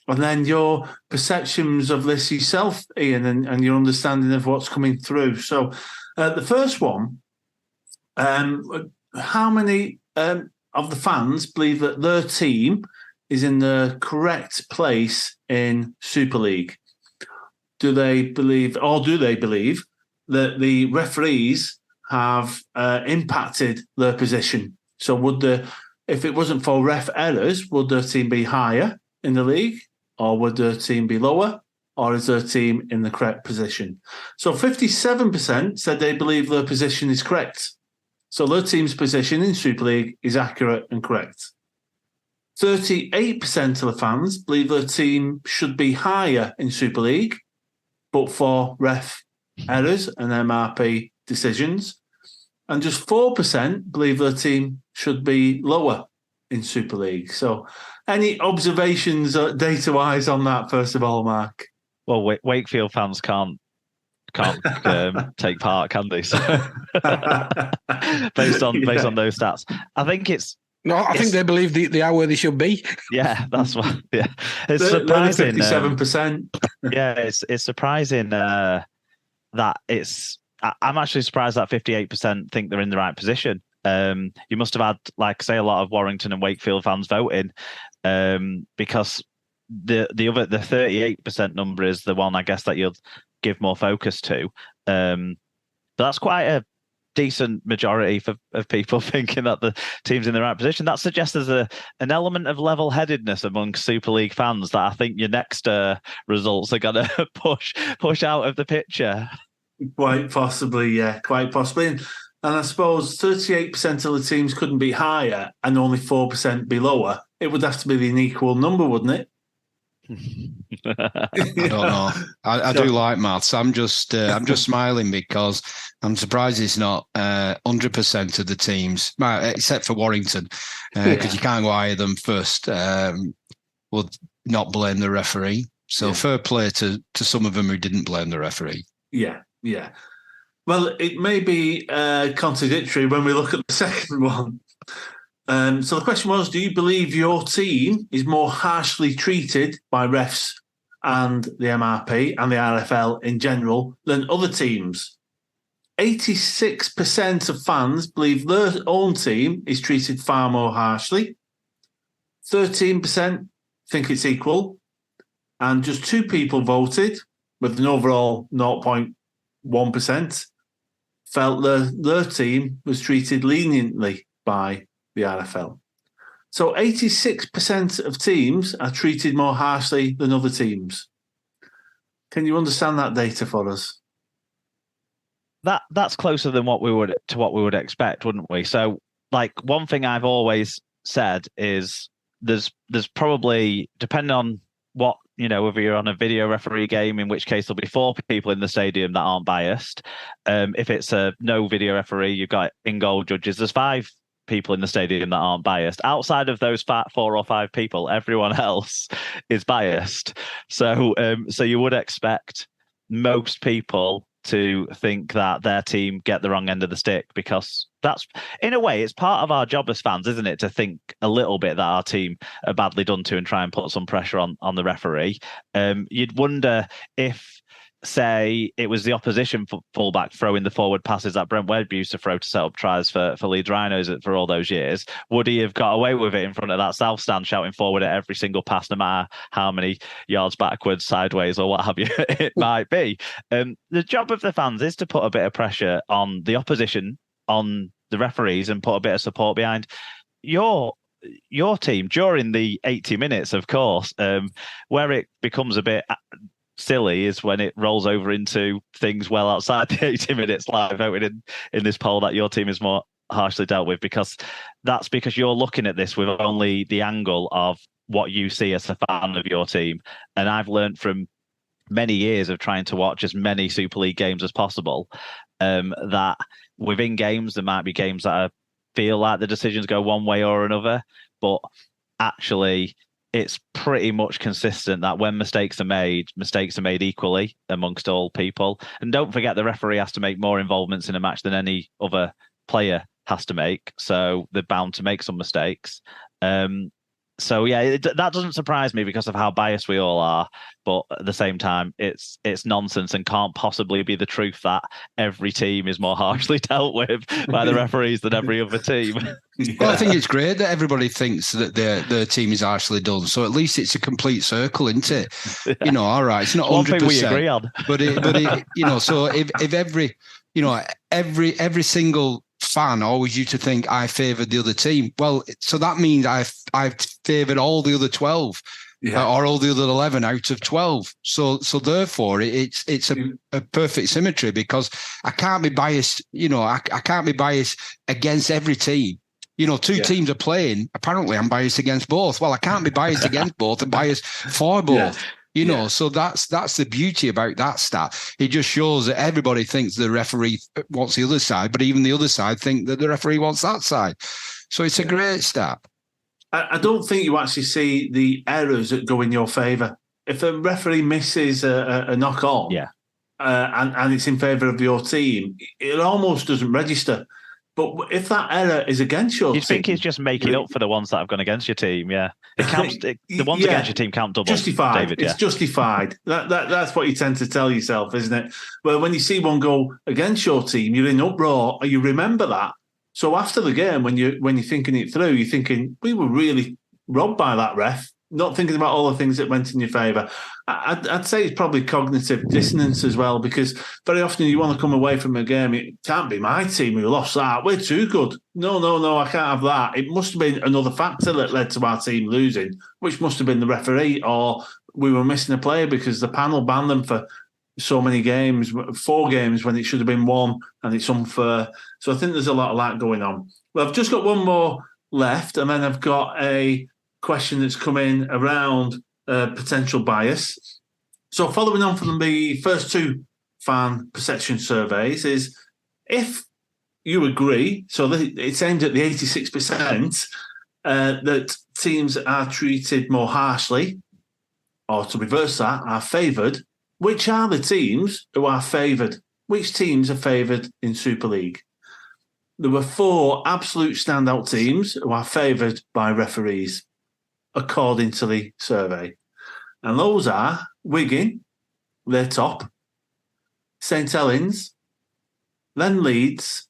And then your perceptions of this yourself, Ian, and your understanding of what's coming through. So the first one, how many of the fans believe that their team is in the correct place in Super League? Do they believe that the referees have impacted their position? So if it wasn't for ref errors, would their team be higher in the league, or would their team be lower, or is their team in the correct position? So 57% said they believe their position is correct. So their team's position in Super League is accurate and correct. 38% of the fans believe their team should be higher in Super League, but for ref errors and MRP decisions. And just 4% believe their team should be lower in Super League. So any observations data-wise on that, first of all, Mark? Well, Wakefield fans can't take part, can they? So based on those stats, I think it's. No, I think they believe they are where they should be. Yeah, that's what. Yeah, it's surprising. 57%. Yeah, it's surprising that it's. I'm actually surprised that 58% think they're in the right position. You must have had, like, say, a lot of Warrington and Wakefield fans voting, because the 38% number is the one I guess that you'll give more focus to. But that's quite a decent majority of people thinking that the team's in the right position. That suggests there's an element of level-headedness among Super League fans that I think your next results are going to push out of the picture. Quite possibly, yeah, quite possibly. And I suppose 38% of the teams couldn't be higher and only 4% be lower. It would have to be an equal number, wouldn't it? I don't know. I do like maths. I'm just smiling because I'm surprised it's not 100% of the teams, except for Warrington, because you can't go higher than first. Will not blame the referee. So fair play to some of them who didn't blame the referee. Yeah. Well, it may be contradictory when we look at the second one. So the question was, do you believe your team is more harshly treated by refs and the MRP and the RFL in general than other teams? 86% of fans believe their own team is treated far more harshly. 13% think it's equal. And just 2 people voted with an overall 1% felt their team was treated leniently by the RFL. So 86% of teams are treated more harshly than other teams. Can you understand that data for us? That's closer than what we would expect, wouldn't we? So, like, one thing I've always said is there's probably, depending on what, whether you're on a video referee game, in which case there'll be 4 people in the stadium that aren't biased. If it's a no video referee, you've got in-goal judges. There's 5 people in the stadium that aren't biased. Outside of those 4 or 5 people, everyone else is biased. So you would expect most people to think that their team get the wrong end of the stick, because that's, in a way, it's part of our job as fans, isn't it, to think a little bit that our team are badly done to and try and put some pressure on the referee. You'd wonder if, say, it was the opposition fullback throwing the forward passes that Brent Webb used to throw to set up tries for Leeds Rhinos for all those years, would he have got away with it in front of that south stand, shouting forward at every single pass, no matter how many yards backwards, sideways, or what have you it might be? The job of the fans is to put a bit of pressure on the opposition, on the referees, and put a bit of support behind your team during the 80 minutes, of course. Where it becomes a bit silly is when it rolls over into things well outside the 80 minutes, like voted in this poll that your team is more harshly dealt with, because you're looking at this with only the angle of what you see as a fan of your team. And I've learned from many years of trying to watch as many Super League games as possible, that within games there might be games that feel like the decisions go one way or another, but actually it's pretty much consistent that when mistakes are made equally amongst all people. And don't forget, the referee has to make more involvements in a match than any other player has to make. So they're bound to make some mistakes. So yeah, that doesn't surprise me because of how biased we all are. But at the same time, it's nonsense and can't possibly be the truth that every team is more harshly dealt with by the referees than every other team. Yeah. Well, I think it's great that everybody thinks that their team is harshly done. So at least it's a complete circle, isn't it? Yeah. All right, it's not 100%. One thing we agree on. But so if every single fan always used to think I favoured the other team. Well, so that means I've favoured all the other 12, or all the other 11 out of 12. So therefore, it's a perfect symmetry, because I can't be biased. I can't be biased against every team. Two teams are playing. Apparently, I'm biased against both. Well, I can't be biased against both. I'm biased for both. So that's the beauty about that stat. It just shows that everybody thinks the referee wants the other side, but even the other side think that the referee wants that side. So it's a great stat. I don't think you actually see the errors that go in your favour. If a referee misses a knock on, and it's in favour of your team, it almost doesn't register. But if that error is against your team, you think he's just making up for the ones that have gone against your team, it counts. The ones against your team count double. Justified. David, it's justified. That's what you tend to tell yourself, isn't it? Well, when you see one go against your team, you're in uproar, and you remember that. So after the game, when you're thinking it through, you're thinking, we were really robbed by that ref. Not thinking about all the things that went in your favour. I'd say it's probably cognitive dissonance as well, because very often you want to come away from a game, it can't be my team who lost that. We're too good. No, I can't have that. It must have been another factor that led to our team losing, which must have been the referee, or we were missing a player because the panel banned them for so many games, 4 games when it should have been 1, and it's unfair. So I think there's a lot of that going on. Well, I've just got one more left, and then I've got a question that's come in around potential bias. So following on from the first 2 fan perception surveys is, if you agree, so it's aimed at the 86%, that teams are treated more harshly, or to reverse that, are favoured, which are the teams who are favoured? Which teams are favoured in Super League? There were 4 absolute standout teams who are favoured by referees, according to the survey. And those are Wigan, they're top, St Helens, then Leeds,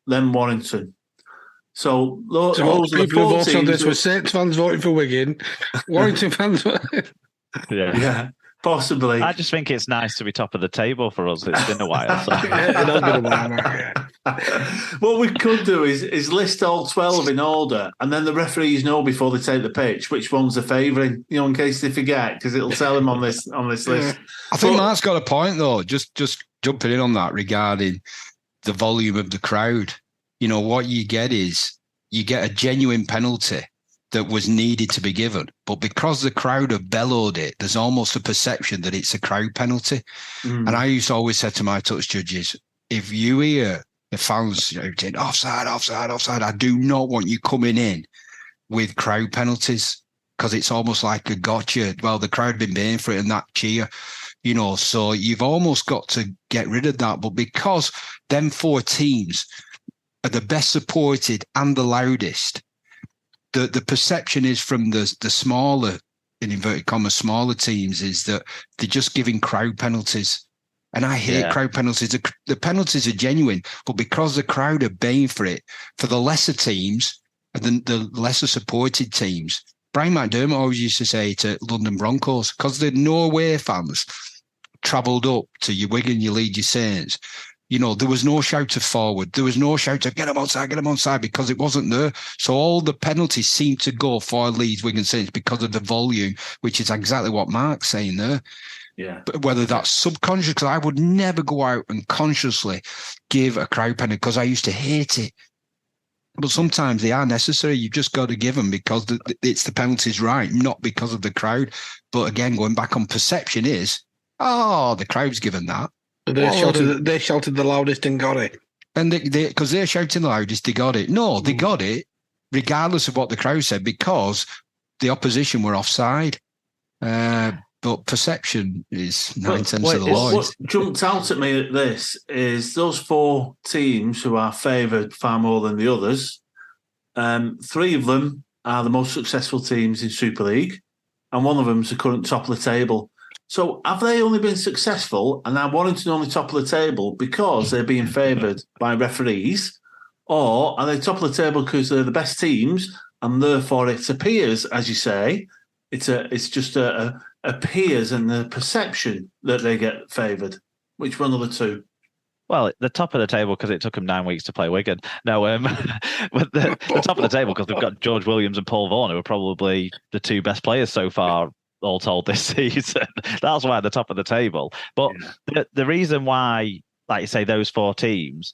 then Warrington. So those are the people who 4 voted on teams. this were Saints fans voting for Wigan, Warrington fans. Yeah. Possibly. I just think it's nice to be top of the table for us. It's been a while. So. It has been a while now, What we could do is list all 12 in order, and then the referees know before they take the pitch which ones they're favouring, in case they forget, because it'll tell them on this list. I think Mark's got a point, though, just jumping in on that regarding the volume of the crowd. What you get is you get a genuine penalty that was needed to be given. But because the crowd have bellowed it, there's almost a perception that it's a crowd penalty. And I used to always say to my touch judges, if you hear the fans shouting, offside, offside, offside, I do not want you coming in with crowd penalties, because it's almost like a gotcha. Well, the crowd have been paying for it and that cheer, so you've almost got to get rid of that. But because them 4 teams are the best supported and the loudest, the perception is from the smaller, in inverted commas, smaller teams, is that they're just giving crowd penalties. And I hate crowd penalties. The penalties are genuine, but because the crowd are baying for it, for the lesser teams and the lesser supported teams, Brian McDermott always used to say to London Broncos, because the Norway fans travelled up to your Wigan, your Leeds, your Saints, there was no shout of forward. There was no shout of get them onside, because it wasn't there. So all the penalties seemed to go for Leeds, Wigan, Saints because of the volume, which is exactly what Mark's saying there. Yeah. But whether that's subconscious, because I would never go out and consciously give a crowd penalty because I used to hate it. But sometimes they are necessary. You've just got to give them because it's the penalties right, not because of the crowd. But again, going back on perception is, the crowd's given that. They shouted the loudest and got it. And because they're shouting the loudest, they got it. No, they got it regardless of what the crowd said, because the opposition were offside. But perception is 9/10 of the law. What jumped out at me at this is those 4 teams who are favoured far more than the others. 3 of them are the most successful teams in Super League, and one of them is the current top of the table. So have they only been successful and are Warrington only top of the table because they're being favoured by referees, or are they top of the table because they're the best teams and therefore it appears, as you say, it's just appears in the perception that they get favoured? Which one of the two? Well, the top of the table because it took them 9 weeks to play Wigan. No, but the top of the table because they've got George Williams and Paul Vaughan, who are probably the 2 best players so far, all told, this season. That's why at the top of the table. But the reason why, like you say, those 4 teams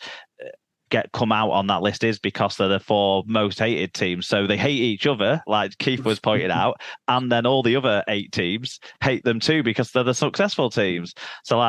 come out on that list is because they're the 4 most hated teams. So they hate each other, like Keith was pointing out, and then all the other 8 teams hate them too because they're the successful teams. So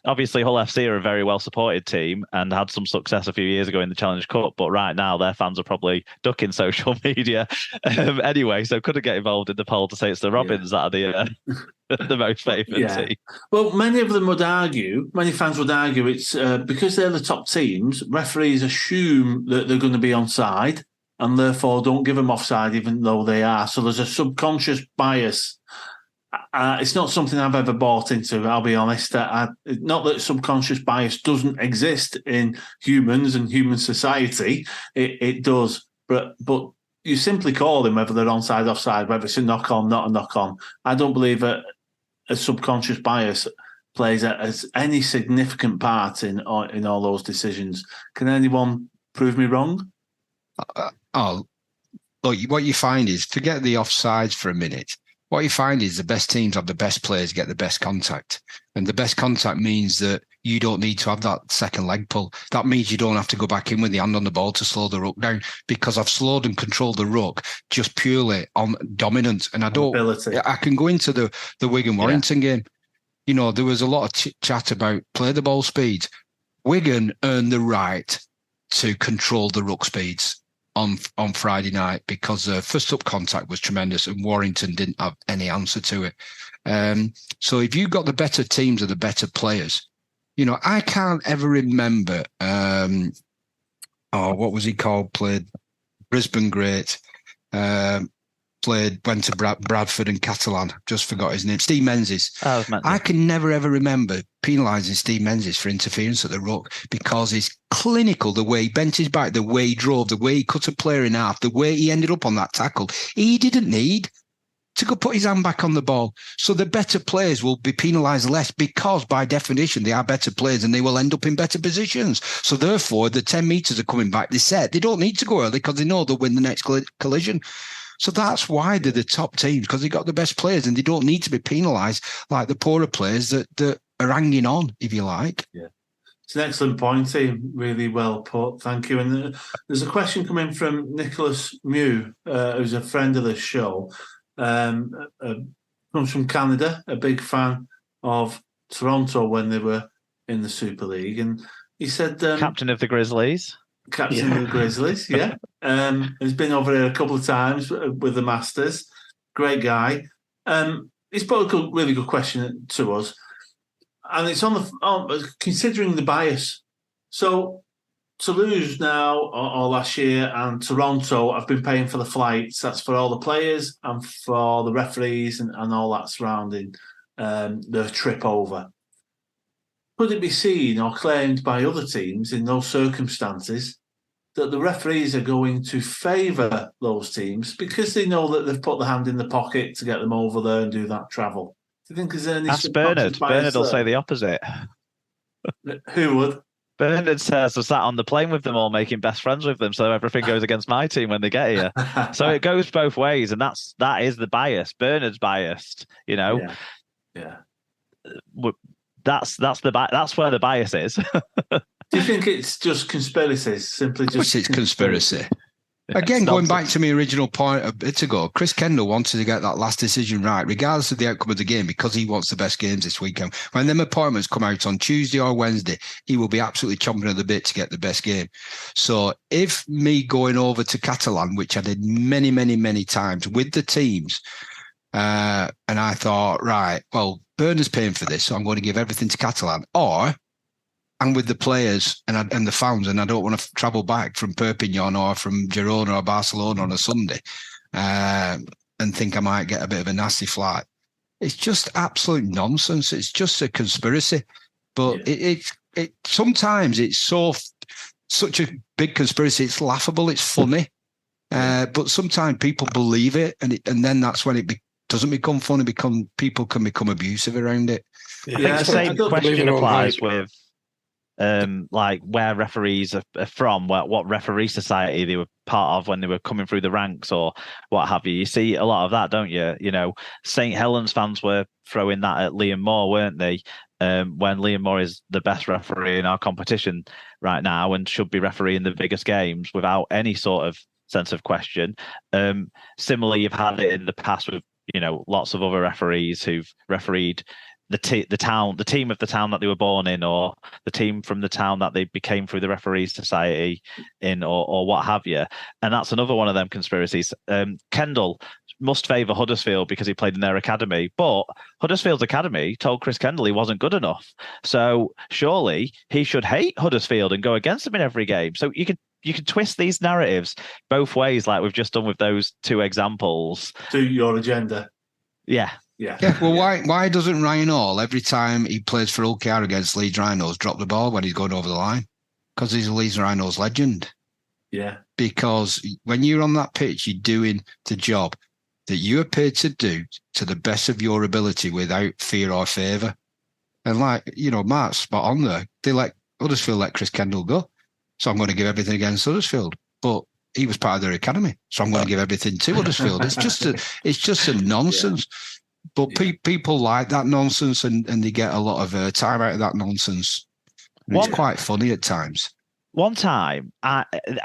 obviously Hull FC are a very well supported team and had some success a few years ago in the Challenge Cup, but right now their fans are probably ducking social media anyway, so couldn't get involved in the poll to say it's the Robins that are the most favoured team. Well, many fans would argue it's because they're the top teams, referees assume that they're going to be onside and therefore don't give them offside even though they are. So there's a subconscious bias. It's not something I've ever bought into, I'll be honest. Not that subconscious bias doesn't exist in humans and human society. It does. But you simply call them whether they're onside, offside, whether it's a knock-on, not a knock-on. I don't believe a subconscious bias plays as any significant part in all those decisions. Can anyone prove me wrong? Look, what you find is, forget the offsides for a minute. What you find is the best teams have the best players get the best contact. And the best contact means that you don't need to have that second leg pull. That means you don't have to go back in with the hand on the ball to slow the ruck down, because I've slowed and controlled the ruck just purely on dominance. And I can go into the Wigan-Warrington game. There was a lot of chat about play the ball speed. Wigan earned the right to control the ruck speeds on Friday night because first up contact was tremendous and Warrington didn't have any answer to it. So if you've got the better teams and the better players, I can't ever remember, what was he called? Played Brisbane great. Went to Bradford and Catalan. Just forgot his name. Steve Menzies. I can never ever remember penalising Steve Menzies for interference at the ruck because he's clinical. The way he bent his back, the way he drove, the way he cut a player in half, the way he ended up on that tackle. He didn't need. to go put his hand back on the ball. So the better players will be penalised less because, by definition, they are better players and they will end up in better positions. So therefore, the 10 metres are coming back. They don't need to go early because they know they'll win the next collision. So that's why they're the top teams, because they got the best players and they don't need to be penalised like the poorer players that are hanging on, if you like. Yeah. It's an excellent point, Ian. Really well put. Thank you. And there's a question coming from Nicholas Mew, who's a friend of the show. Comes from Canada, a big fan of Toronto when they were in the Super League. And he said... captain of the Grizzlies. Captain of the Grizzlies, yeah. He's been over here a couple of times with the Masters. Great guy. He's put a really good question to us. And it's considering the bias. So Toulouse now, or last year, and Toronto have been paying for the flights. That's for all the players and for the referees and all that surrounding the trip over. Could it be seen or claimed by other teams in those circumstances that the referees are going to favour those teams because they know that they've put the hand in the pocket to get them over there and do that travel? Do you think there's any... Ask Bernard. Bernard will say the opposite. Who would? Bernard says I sat on the plane with them all, making best friends with them, so everything goes against my team when they get here. So it goes both ways, and that is the bias. Bernard's biased, you know. Yeah. That's where the bias is. Do you think it's just conspiracies? Simply just... Of course it's conspiracy. Again, going back to my original point a bit ago, Chris Kendall wanted to get that last decision right, regardless of the outcome of the game, because he wants the best games this weekend. When them appointments come out on Tuesday or Wednesday, he will be absolutely chomping at the bit to get the best game. So if me going over to Catalan, which I did many, many, many times with the teams, and I thought, right, well, Bernard's paying for this, so I'm going to give everything to Catalan, or I'm with the players and the fans, and I don't want to travel back from Perpignan or from Girona or Barcelona on a Sunday and think I might get a bit of a nasty flight. It's just absolute nonsense. It's just a conspiracy. But it sometimes it's such a big conspiracy. It's laughable. It's funny. But sometimes people believe it, and then that's when it doesn't become funny. People can become abusive around it. I think the same question applies with like where referees are from, what referee society they were part of when they were coming through the ranks or what have you. You see a lot of that, don't you? You know, St. Helens fans were throwing that at Liam Moore, weren't they? When Liam Moore is the best referee in our competition right now and should be refereeing the biggest games without any sort of sense of question. Similarly, you've had it in the past with, you know, lots of other referees who've refereed the team of the town that they were born in, or the team from the town that they became through the referees society in, or what have you. And that's another one of them conspiracies. Kendall must favour Huddersfield because he played in their academy, but Huddersfield's academy told Chris Kendall he wasn't good enough. So surely he should hate Huddersfield and go against them in every game. So you can twist these narratives both ways, like we've just done with those two examples. To your agenda. Yeah. Yeah, well, why doesn't Ryan Hall, every time he plays for OKR against Leeds Rhinos, drop the ball when he's going over the line? Because he's a Leeds Rhinos legend. Yeah. Because when you're on that pitch, you're doing the job that you are paid to do to the best of your ability without fear or favour. And like, you know, Mark's spot on there. Huddersfield let Chris Kendall go. So I'm going to give everything against Huddersfield. But he was part of their academy. So I'm going to give everything to Huddersfield. It's just a nonsense. Yeah. But people like that nonsense, and they get a lot of time out of that nonsense. It's quite funny at times. One time,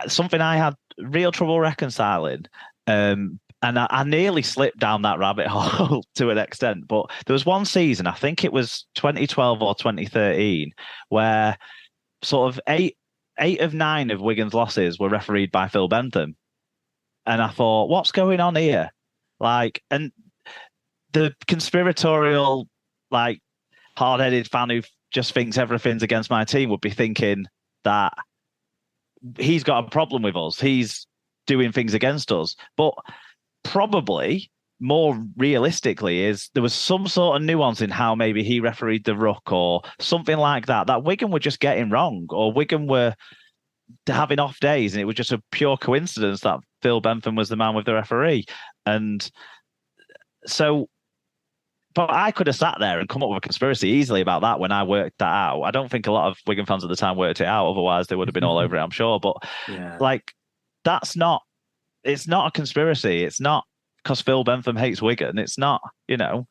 something I had real trouble reconciling, and I nearly slipped down that rabbit hole to an extent. But there was one season, I think it was 2012 or 2013, where sort of eight of 9 of Wigan's losses were refereed by Phil Bentham. And I thought, what's going on here? And the conspiratorial, hard-headed fan who just thinks everything's against my team would be thinking that he's got a problem with us. He's doing things against us. But probably more realistically is there was some sort of nuance in how maybe he refereed the ruck or something like that Wigan were just getting wrong, or Wigan were having off days, and it was just a pure coincidence that Phil Bentham was the man with the referee. And So, but I could have sat there and come up with a conspiracy easily about that when I worked that out. I don't think a lot of Wigan fans at the time worked it out. Otherwise, they would have been all over it, I'm sure. But like, it's not a conspiracy. It's not because Phil Bentham hates Wigan. It's not, it's not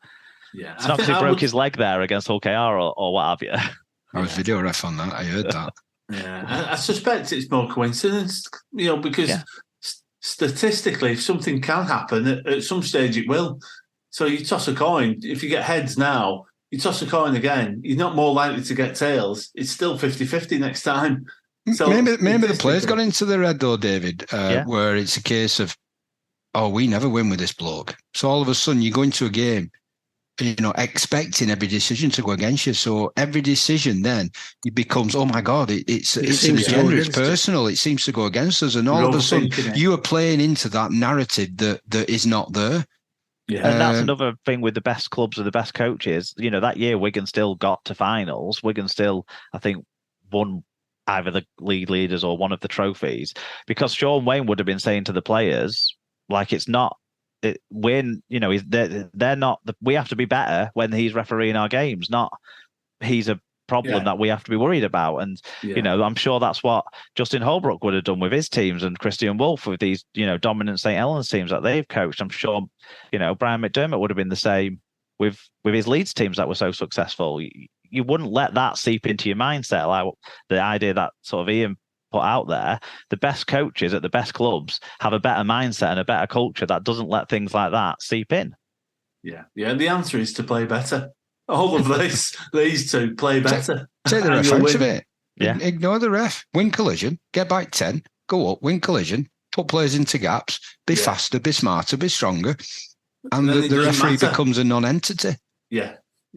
because he broke his leg there against Hull KR or what have you. I was video ref on that. I heard that. I suspect it's more coincidence, because statistically, if something can happen, at some stage it will. So you toss a coin. If you get heads now, you toss a coin again. You're not more likely to get tails. It's still 50-50 next time. So maybe the players got into their head though, David, where it's a case of, we never win with this bloke. So all of a sudden you go into a game, expecting every decision to go against you. So every decision then it becomes, oh my God, it's an agenda, it's personal. It seems to go against us. And all of a sudden you are playing into that narrative that is not there. Yeah. And that's another thing with the best clubs and the best coaches. That year Wigan still got to finals. Wigan still, I think, won either the league leaders or one of the trophies, because Sean Wayne would have been saying to the players, like, it's not, they're not, we have to be better when he's refereeing our games, not he's a problem that we have to be worried about. And, I'm sure that's what Justin Holbrook would have done with his teams and Christian Wolff with these, dominant St. Helens teams that they've coached. I'm sure, Brian McDermott would have been the same with his Leeds teams that were so successful. You wouldn't let that seep into your mindset, like the idea that sort of Ian put out there. The best coaches at the best clubs have a better mindset and a better culture that doesn't let things like that seep in. Yeah. The answer is to play better. All of these two play better. Take the ref out of it. Yeah. Ignore the ref. Win collision. Get back 10. Go up. Win collision. Put players into gaps. Be faster. Be smarter. Be stronger. And the referee becomes a non-entity.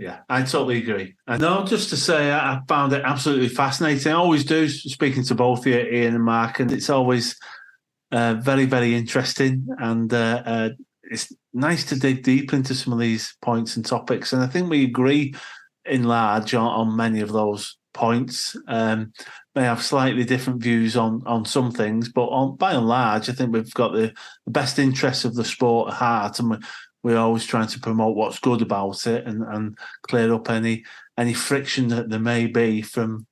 Yeah, I totally agree. And no, just to say, I found it absolutely fascinating. I always do, speaking to both you, Ian and Mark, and it's always very, very interesting. And it's nice to dig deep into some of these points and topics. And I think we agree in large on many of those points. May have slightly different views on some things, but by and large, I think we've got the best interests of the sport at heart, and we're always trying to promote what's good about it and clear up any friction that there may be from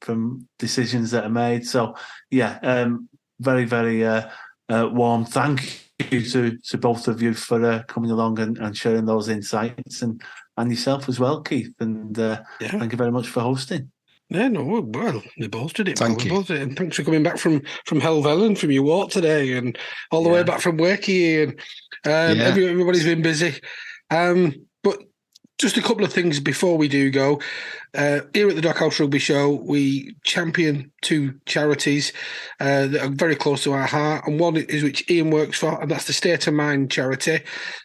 decisions that are made. So, very, very warm thank you to both of you for coming along and sharing those insights, and yourself as well, Keith. And thank you very much for hosting. Yeah, no, well, we both did it. Thank you. And thanks for coming back from Helvellyn, from your walk today, and all the way back from Wakey. And everybody's been busy. But just a couple of things before we do go. Here at the Dockhouse Rugby Show, we champion two charities that are very close to our heart, and one is which Ian works for, and that's the State of Mind charity,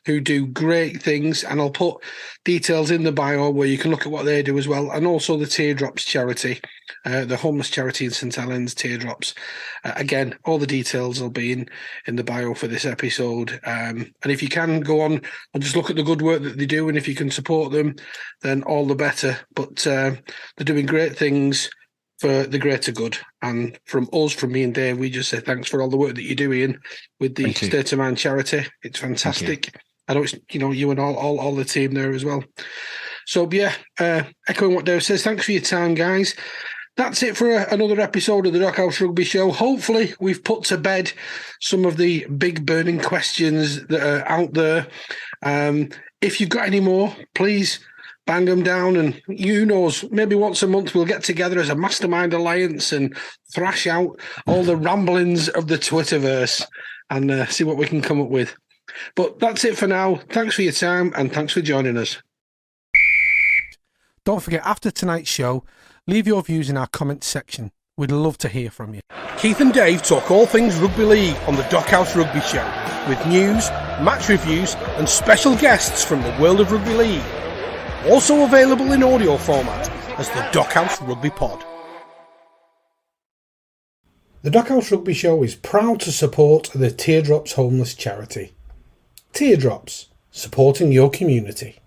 who do great things, and I'll put details in the bio where you can look at what they do as well, and also the Teardrops charity, the homeless charity in St Helens, Teardrops. Again, all the details will be in the bio for this episode, and if you can go on and just look at the good work that they do, and if you can support them, then all the better. But they're doing great things for the greater good, and from me and Dave, we just say thanks for all the work that you're doing with the State of Mind charity. It's fantastic. I know it's you and all the team there as well. So echoing what Dave says, thanks for your time, guys. That's it for another episode of the Dockhouse Rugby Show. Hopefully we've put to bed some of the big burning questions that are out there. If you've got any more, please bang them down, and who knows, maybe once a month we'll get together as a Mastermind Alliance and thrash out all the ramblings of the Twitterverse and see what we can come up with. But that's it for now. Thanks for your time, and thanks for joining us. Don't forget, after tonight's show, leave your views in our comments section. We'd love to hear from you. Keith and Dave talk all things rugby league on the Dockhouse Rugby Show, with news, match reviews and special guests from the world of rugby league. Also available in audio format as the Dockhouse Rugby Pod. The Dockhouse Rugby Show is proud to support the Teardrops Homeless Charity. Teardrops, supporting your community.